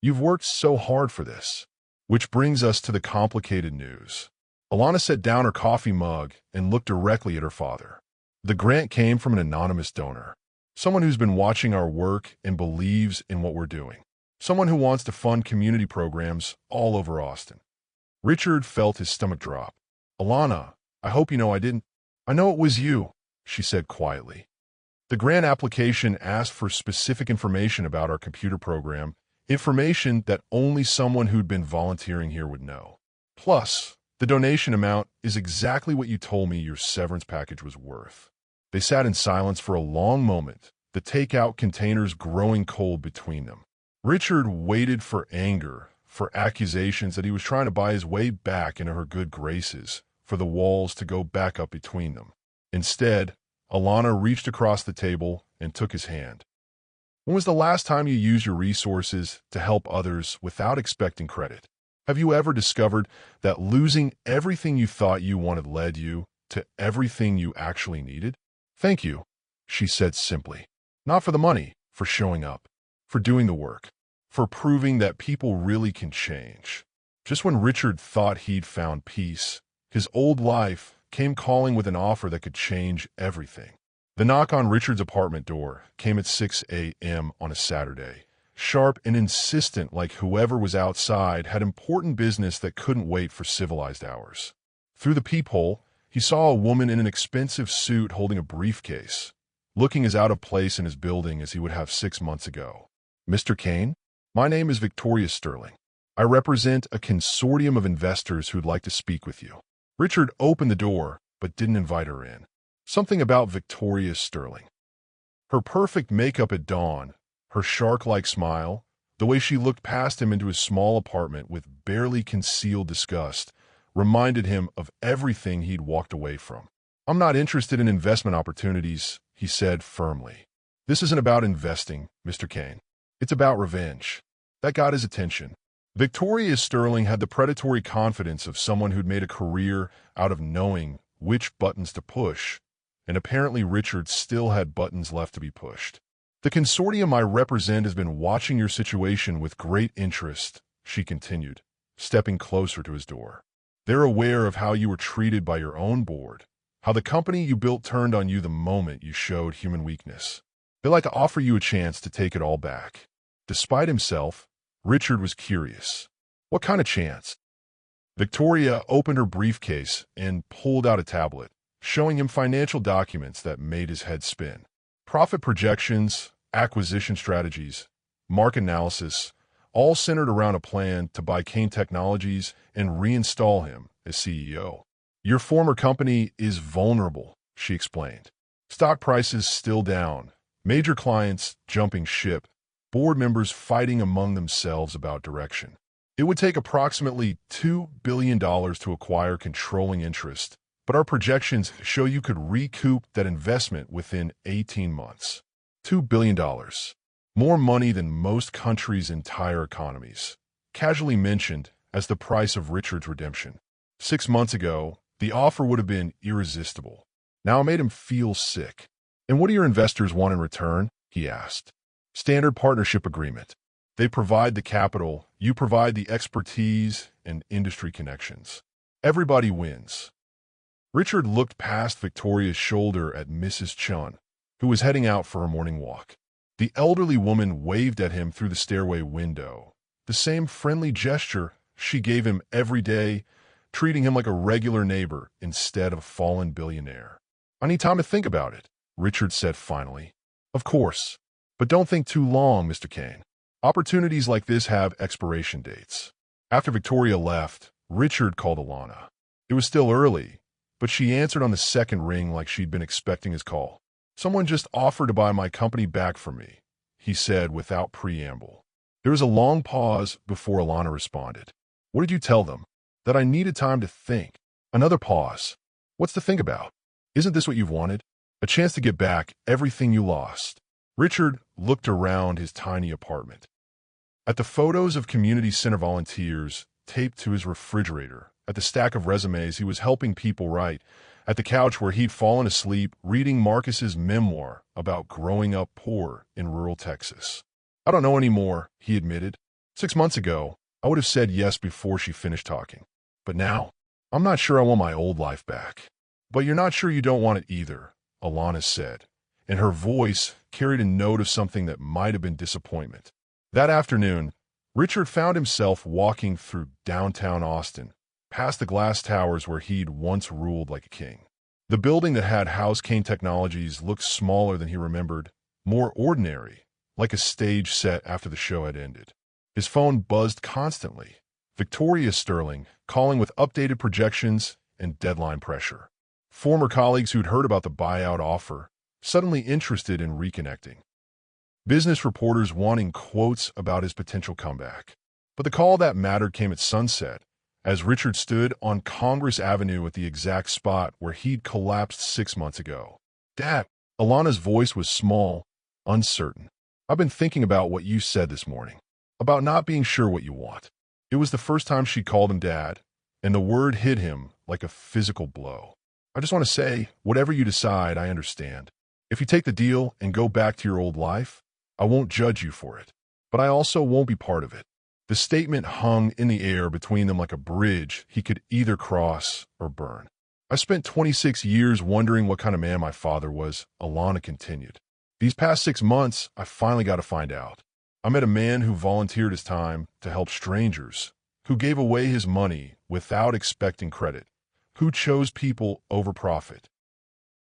You've worked so hard for this." Which brings us to the complicated news. Alana set down her coffee mug and looked directly at her father. The grant came from an anonymous donor, someone who's been watching our work and believes in what we're doing. Someone who wants to fund community programs all over Austin. Richard felt his stomach drop. "Alana, I hope you know I didn't—" "I know it was you," she said quietly. "The grant application asked for specific information about our computer program, information that only someone who'd been volunteering here would know. Plus, the donation amount is exactly what you told me your severance package was worth." They sat in silence for a long moment, the takeout containers growing cold between them. Richard waited for anger, for accusations that he was trying to buy his way back into her good graces, for the walls to go back up between them. Instead, Alana reached across the table and took his hand. "When was the last time you used your resources to help others without expecting credit? Have you ever discovered that losing everything you thought you wanted led you to everything you actually needed?" "Thank you," she said simply. "Not for the money, for showing up, for doing the work, for proving that people really can change." Just when Richard thought he'd found peace, his old life came calling with an offer that could change everything. The knock on Richard's apartment door came at 6 a.m. on a Saturday, sharp and insistent like whoever was outside had important business that couldn't wait for civilized hours. Through the peephole, he saw a woman in an expensive suit holding a briefcase, looking as out of place in his building as he would have 6 months ago. "Mr. Kane?" My name is Victoria Sterling. I represent a consortium of investors who'd like to speak with you. Richard opened the door, but didn't invite her in. Something about Victoria Sterling. Her perfect makeup at dawn, her shark-like smile, the way she looked past him into his small apartment with barely concealed disgust, reminded him of everything he'd walked away from. I'm not interested in investment opportunities, he said firmly. This isn't about investing, Mr. Kane. It's about revenge. That got his attention. Victoria Sterling had the predatory confidence of someone who'd made a career out of knowing which buttons to push, and apparently Richard still had buttons left to be pushed. The consortium I represent has been watching your situation with great interest, she continued, stepping closer to his door. They're aware of how you were treated by your own board, how the company you built turned on you the moment you showed human weakness. They'd like to offer you a chance to take it all back. Despite himself, Richard was curious. What kind of chance? Victoria opened her briefcase and pulled out a tablet, showing him financial documents that made his head spin. Profit projections, acquisition strategies, market analysis, all centered around a plan to buy Kane Technologies and reinstall him as CEO. Your former company is vulnerable, she explained. Stock prices still down, major clients jumping ship, board members fighting among themselves about direction. It would take approximately $2 billion to acquire controlling interest, but our projections show you could recoup that investment within 18 months. $2 billion. More money than most countries' entire economies. Casually mentioned as the price of Richard's redemption. 6 months ago, the offer would have been irresistible. Now it made him feel sick. And what do your investors want in return? He asked. Standard partnership agreement. They provide the capital, you provide the expertise and industry connections. Everybody wins. Richard looked past Victoria's shoulder at Mrs. Chun, who was heading out for her morning walk. The elderly woman waved at him through the stairway window, the same friendly gesture she gave him every day, treating him like a regular neighbor instead of a fallen billionaire. I need time to think about it, Richard said finally. Of course, but don't think too long, Mr. Kane. Opportunities like this have expiration dates. After Victoria left, Richard called Alana. It was still early, but she answered on the second ring like she'd been expecting his call. Someone just offered to buy my company back for me, he said without preamble. There was a long pause before Alana responded. What did you tell them? That I needed time to think. Another pause. What's to think about? Isn't this what you've wanted? A chance to get back everything you lost. Richard looked around his tiny apartment. At the photos of community center volunteers taped to his refrigerator, at the stack of resumes he was helping people write, at the couch where he'd fallen asleep reading Marcus's memoir about growing up poor in rural Texas. I don't know anymore, he admitted. 6 months ago, I would have said yes before she finished talking. But now, I'm not sure I want my old life back. But you're not sure you don't want it either, Alana said, and her voice carried a note of something that might have been disappointment. That afternoon, Richard found himself walking through downtown Austin, past the glass towers where he'd once ruled like a king. The building that had housed Kane Technologies looked smaller than he remembered, more ordinary, like a stage set after the show had ended. His phone buzzed constantly. Victoria Sterling, calling with updated projections and deadline pressure. Former colleagues who'd heard about the buyout offer, suddenly interested in reconnecting. Business reporters wanting quotes about his potential comeback. But the call that mattered came at sunset, as Richard stood on Congress Avenue at the exact spot where he'd collapsed 6 months ago. Dad, Alana's voice was small, uncertain. I've been thinking about what you said this morning, about not being sure what you want. It was the first time she called him Dad, and the word hit him like a physical blow. I just want to say, whatever you decide, I understand. If you take the deal and go back to your old life, I won't judge you for it, but I also won't be part of it. The statement hung in the air between them like a bridge he could either cross or burn. I spent 26 years wondering what kind of man my father was, Alana continued. These past 6 months, I finally got to find out. I met a man who volunteered his time to help strangers, who gave away his money without expecting credit, who chose people over profit.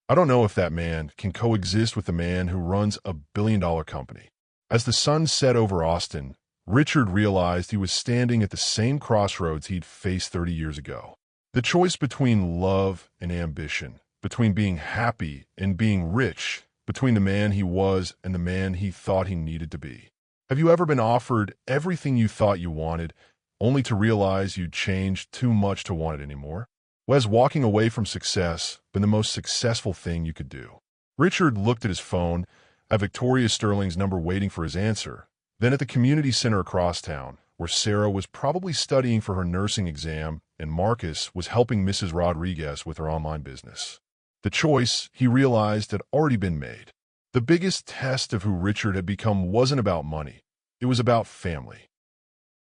I don't know if that man can coexist with the man who runs a billion-dollar company. As the sun set over Austin, Richard realized he was standing at the same crossroads he'd faced 30 years ago. The choice between love and ambition, between being happy and being rich, between the man he was and the man he thought he needed to be. Have you ever been offered everything you thought you wanted, only to realize you'd changed too much to want it anymore? Was walking away from success been the most successful thing you could do? Richard looked at his phone, at Victoria Sterling's number waiting for his answer, then at the community center across town, where Sarah was probably studying for her nursing exam and Marcus was helping Mrs. Rodriguez with her online business. The choice, he realized, had already been made. The biggest test of who Richard had become wasn't about money. It was about family.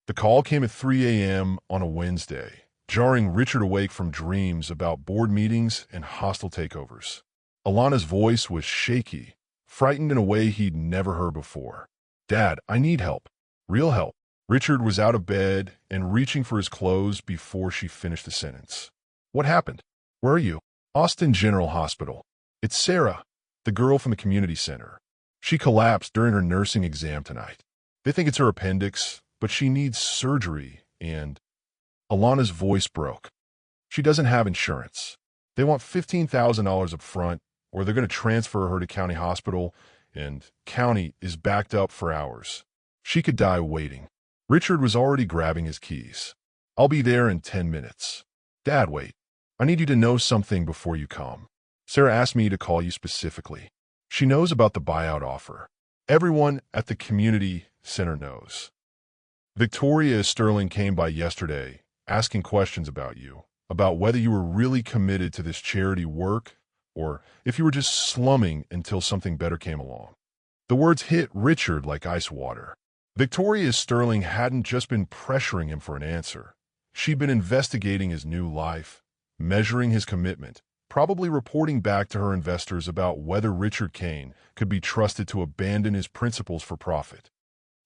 The call came at 3 a.m. on a Wednesday, jarring Richard awake from dreams about board meetings and hostile takeovers. Alana's voice was shaky, frightened in a way he'd never heard before. "Dad, I need help. Real help." Richard was out of bed and reaching for his clothes before she finished the sentence. "What happened? Where are you?" "Austin General Hospital. It's Sarah, the girl from the community center. She collapsed during her nursing exam tonight. They think it's her appendix, but she needs surgery and—" Alana's voice broke. "She doesn't have insurance. They want $15,000 up front, or they're going to transfer her to county hospital, and county is backed up for hours. She could die waiting." Richard was already grabbing his keys. "I'll be there in 10 minutes. Dad, wait. I need you to know something before you come. Sarah asked me to call you specifically. She knows about the buyout offer. Everyone at the community center knows. Victoria Sterling came by yesterday, asking questions about you, about whether you were really committed to this charity work or if you were just slumming until something better came along." The words hit Richard like ice water. Victoria Sterling hadn't just been pressuring him for an answer. She'd been investigating his new life, measuring his commitment, probably reporting back to her investors about whether Richard Kane could be trusted to abandon his principles for profit.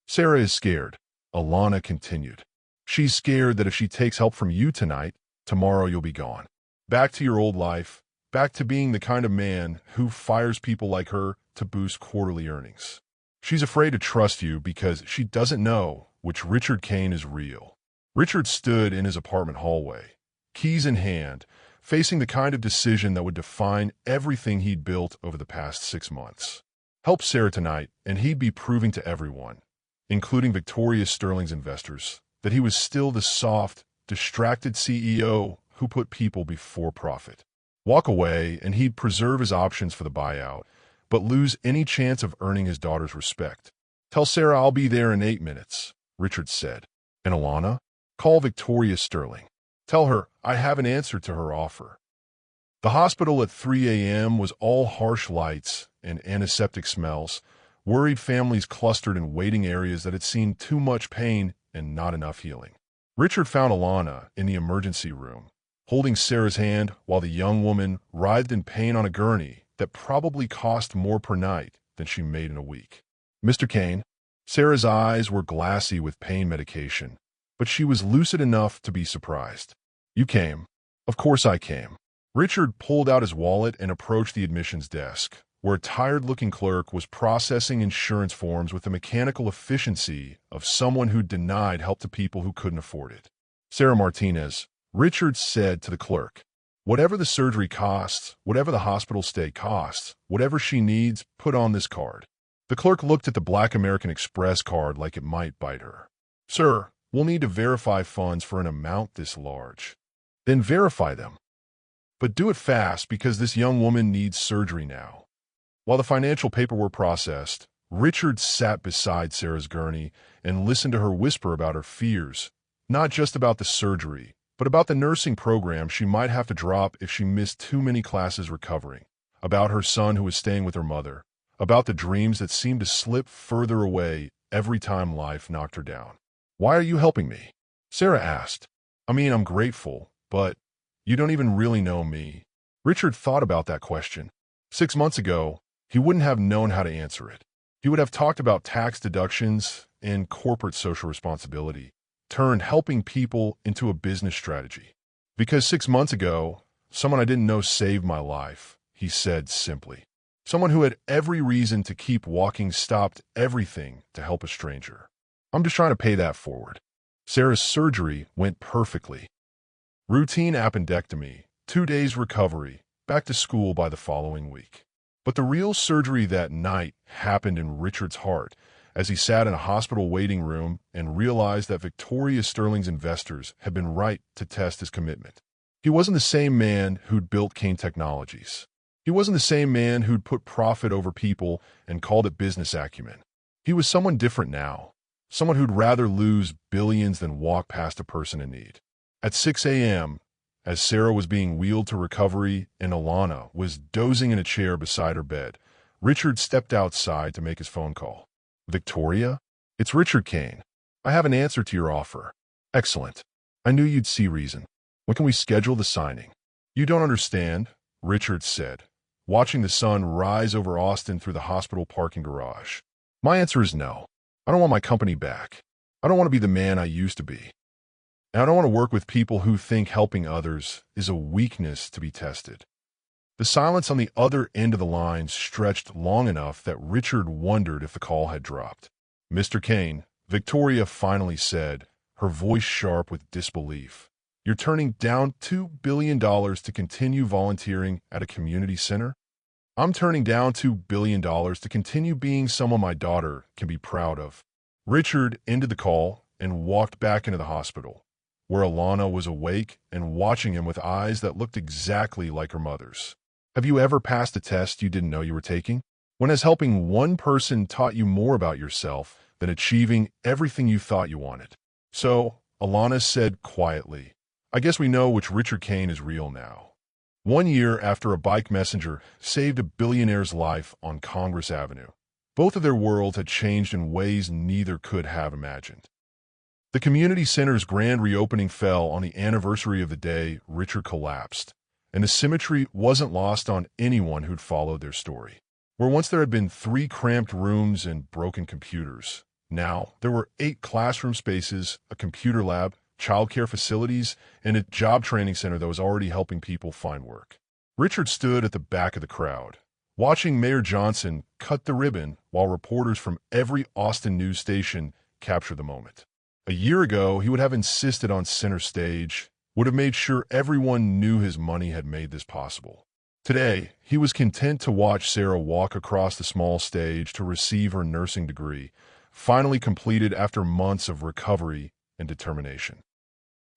"Sarah is scared," Alana continued. "She's scared that if she takes help from you tonight, tomorrow you'll be gone. Back to your old life, back to being the kind of man who fires people like her to boost quarterly earnings. She's afraid to trust you because she doesn't know which Richard Kane is real." Richard stood in his apartment hallway, keys in hand, facing the kind of decision that would define everything he'd built over the past 6 months. Help Sarah tonight, and he'd be proving to everyone, including Victoria Sterling's investors, that he was still the soft, distracted CEO who put people before profit. Walk away, and he'd preserve his options for the buyout, but lose any chance of earning his daughter's respect. "Tell Sarah I'll be there in 8 minutes, Richard said. "And Alana, call Victoria Sterling. Tell her I have an answer to her offer." The hospital at 3 a.m. was all harsh lights and antiseptic smells, worried families clustered in waiting areas that had seen too much pain and not enough healing. Richard found Alana in the emergency room, holding Sarah's hand while the young woman writhed in pain on a gurney that probably cost more per night than she made in a week. "Mr. Kane." Sarah's eyes were glassy with pain medication, but she was lucid enough to be surprised. "You came." "Of course I came." Richard pulled out his wallet and approached the admissions desk, where a tired-looking clerk was processing insurance forms with the mechanical efficiency of someone who denied help to people who couldn't afford it. "Sarah Martinez," Richard said to the clerk. "Whatever the surgery costs, whatever the hospital stay costs, whatever she needs, put on this card." The clerk looked at the Black American Express card like it might bite her. "Sir, we'll need to verify funds for an amount this large." "Then verify them. But do it fast because this young woman needs surgery now." While the financial paperwork processed, Richard sat beside Sarah's gurney and listened to her whisper about her fears, not just about the surgery, but about the nursing program she might have to drop if she missed too many classes recovering, about her son who was staying with her mother, about the dreams that seemed to slip further away every time life knocked her down. "Why are you helping me?" Sarah asked. "I mean, I'm grateful, but you don't even really know me." Richard thought about that question. 6 months ago, he wouldn't have known how to answer it. He would have talked about tax deductions and corporate social responsibility, turned helping people into a business strategy. "Because 6 months ago, someone I didn't know saved my life," he said simply. "Someone who had every reason to keep walking stopped everything to help a stranger. I'm just trying to pay that forward. Sarah's surgery went perfectly. Routine appendectomy, 2 days recovery, back to school by the following week. But the real surgery that night happened in Richard's heart as he sat in a hospital waiting room and realized that Victoria Sterling's investors had been right to test his commitment. He wasn't the same man who'd built Kane Technologies. He wasn't the same man who'd put profit over people and called it business acumen. He was someone different now, someone who'd rather lose billions than walk past a person in need. At 6 a.m., as Sarah was being wheeled to recovery and Alana was dozing in a chair beside her bed, Richard stepped outside to make his phone call. Victoria? It's Richard Kane. I have an answer to your offer. Excellent. I knew you'd see reason. When can we schedule the signing? You don't understand, Richard said, watching the sun rise over Austin through the hospital parking garage. My answer is no. I don't want my company back. I don't want to be the man I used to be. And I don't want to work with people who think helping others is a weakness to be tested. The silence on the other end of the line stretched long enough that Richard wondered if the call had dropped. Mr. Kane, Victoria finally said, her voice sharp with disbelief. You're turning down $2 billion to continue volunteering at a community center? I'm turning down $2 billion to continue being someone my daughter can be proud of. Richard ended the call and walked back into the hospital, where Alana was awake and watching him with eyes that looked exactly like her mother's. Have you ever passed a test you didn't know you were taking? When has helping one person taught you more about yourself than achieving everything you thought you wanted? So, Alana said quietly, I guess we know which Richard Kane is real now. 1 year after a bike messenger saved a billionaire's life on Congress Avenue, both of their worlds had changed in ways neither could have imagined. The community center's grand reopening fell on the anniversary of the day Richard collapsed, and the symmetry wasn't lost on anyone who'd followed their story. Where once there had been 3 cramped rooms and broken computers, now there were 8 classroom spaces, a computer lab, childcare facilities, and a job training center that was already helping people find work. Richard stood at the back of the crowd, watching Mayor Johnson cut the ribbon while reporters from every Austin news station captured the moment. A year ago, he would have insisted on center stage, would have made sure everyone knew his money had made this possible. Today, he was content to watch Sarah walk across the small stage to receive her nursing degree, finally completed after months of recovery and determination.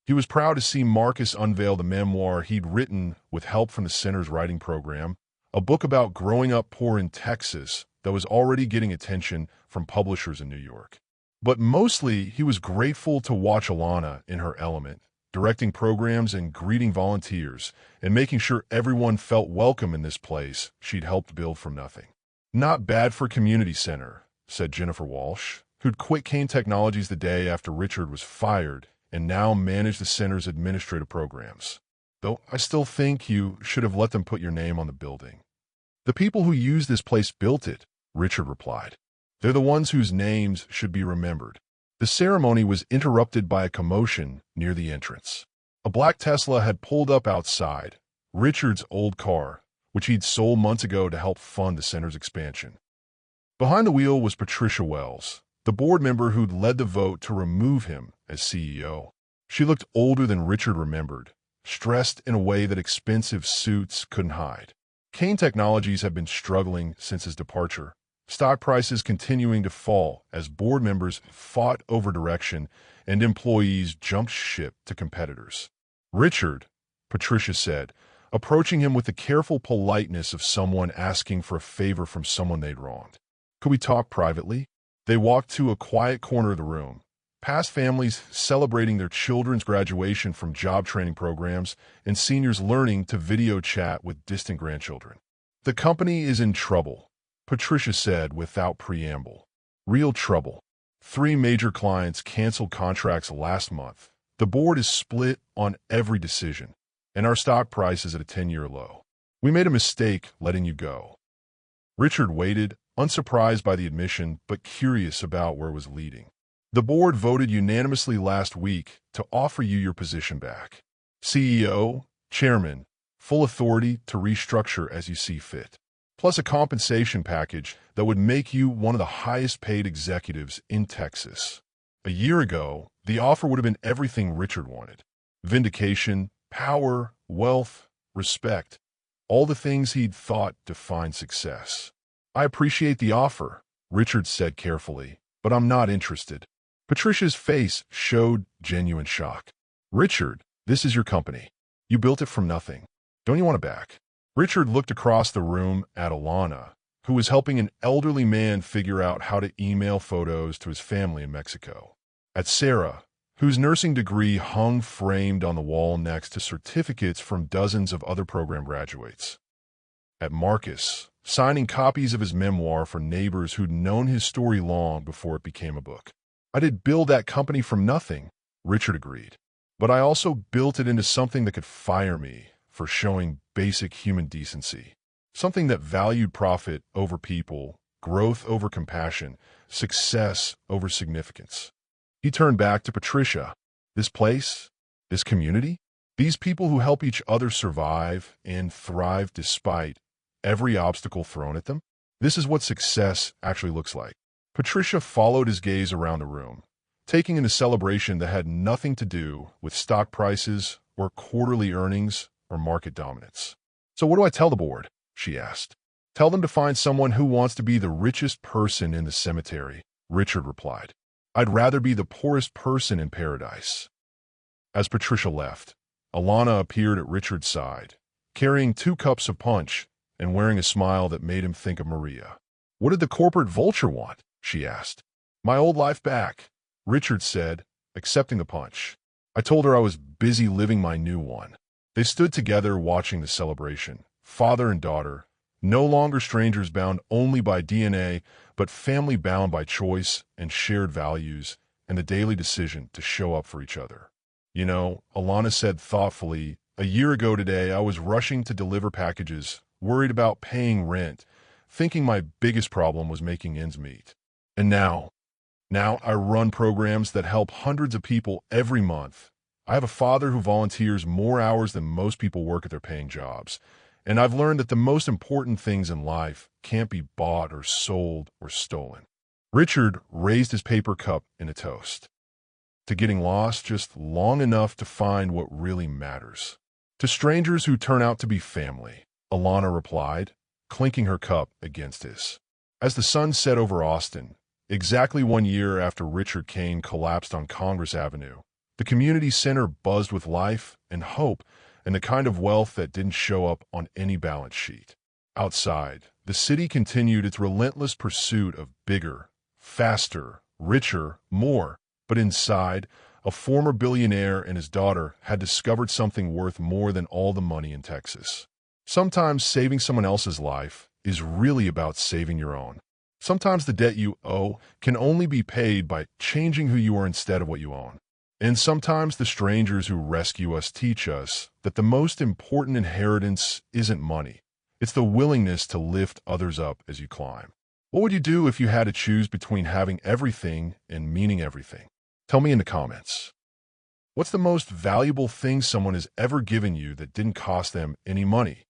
He was proud to see Marcus unveil the memoir he'd written with help from the center's writing program, a book about growing up poor in Texas that was already getting attention from publishers in New York. But mostly, he was grateful to watch Alana in her element, directing programs and greeting volunteers, and making sure everyone felt welcome in this place she'd helped build from nothing. Not bad for community center, said Jennifer Walsh, who'd quit Kane Technologies the day after Richard was fired and now managed the center's administrative programs. Though I still think you should have let them put your name on the building. The people who used this place built it, Richard replied. They're the ones whose names should be remembered. The ceremony was interrupted by a commotion near the entrance. A black Tesla had pulled up outside, Richard's old car, which he'd sold months ago to help fund the center's expansion. Behind the wheel was Patricia Wells, the board member who'd led the vote to remove him as CEO. She looked older than Richard remembered, stressed in a way that expensive suits couldn't hide. Kane Technologies had been struggling since his departure, stock prices continuing to fall as board members fought over direction and employees jumped ship to competitors. Richard, Patricia said, approaching him with the careful politeness of someone asking for a favor from someone they'd wronged. Could we talk privately? They walked to a quiet corner of the room, past families celebrating their children's graduation from job training programs and seniors learning to video chat with distant grandchildren. The company is in trouble, Patricia said without preamble. Real trouble. 3 major clients canceled contracts last month. The board is split on every decision, and our stock price is at a 10-year low. We made a mistake letting you go. Richard waited, unsurprised by the admission but curious about where it was leading. The board voted unanimously last week to offer you your position back. CEO, chairman, full authority to restructure as you see fit, plus a compensation package that would make you one of the highest paid executives in Texas. A year ago, the offer would have been everything Richard wanted. Vindication, power, wealth, respect. All the things he'd thought defined success. I appreciate the offer, Richard said carefully, but I'm not interested. Patricia's face showed genuine shock. Richard, this is your company. You built it from nothing. Don't you want it back? Richard looked across the room at Alana, who was helping an elderly man figure out how to email photos to his family in Mexico. At Sarah, whose nursing degree hung framed on the wall next to certificates from dozens of other program graduates. At Marcus, signing copies of his memoir for neighbors who'd known his story long before it became a book. I did build that company from nothing, Richard agreed. But I also built it into something that could fire me for showing basic human decency. Something that valued profit over people, growth over compassion, success over significance. He turned back to Patricia. This place, this community, these people who help each other survive and thrive despite every obstacle thrown at them. This is what success actually looks like. Patricia followed his gaze around the room, taking in a celebration that had nothing to do with stock prices or quarterly earnings or market dominance. So what do I tell the board? She asked. Tell them to find someone who wants to be the richest person in the cemetery, Richard replied. I'd rather be the poorest person in paradise. As Patricia left, Alana appeared at Richard's side, carrying 2 cups of punch and wearing a smile that made him think of Maria. What did the corporate vulture want? She asked. My old life back, Richard said, accepting the punch. I told her I was busy living my new one. They stood together watching the celebration, father and daughter, no longer strangers bound only by DNA, but family bound by choice and shared values and the daily decision to show up for each other. You know, Alana said thoughtfully, a year ago today I was rushing to deliver packages, worried about paying rent, thinking my biggest problem was making ends meet. And now I run programs that help hundreds of people every month. I have a father who volunteers more hours than most people work at their paying jobs. And I've learned that the most important things in life can't be bought or sold or stolen. Richard raised his paper cup in a toast. To getting lost just long enough to find what really matters. To strangers who turn out to be family, Alana replied, clinking her cup against his. As the sun set over Austin, exactly 1 year after Richard Kane collapsed on Congress Avenue, the community center buzzed with life and hope and the kind of wealth that didn't show up on any balance sheet. Outside, the city continued its relentless pursuit of bigger, faster, richer, more. But inside, a former billionaire and his daughter had discovered something worth more than all the money in Texas. Sometimes saving someone else's life is really about saving your own. Sometimes the debt you owe can only be paid by changing who you are instead of what you own. And sometimes the strangers who rescue us teach us that the most important inheritance isn't money. It's the willingness to lift others up as you climb. What would you do if you had to choose between having everything and meaning everything? Tell me in the comments. What's the most valuable thing someone has ever given you that didn't cost them any money?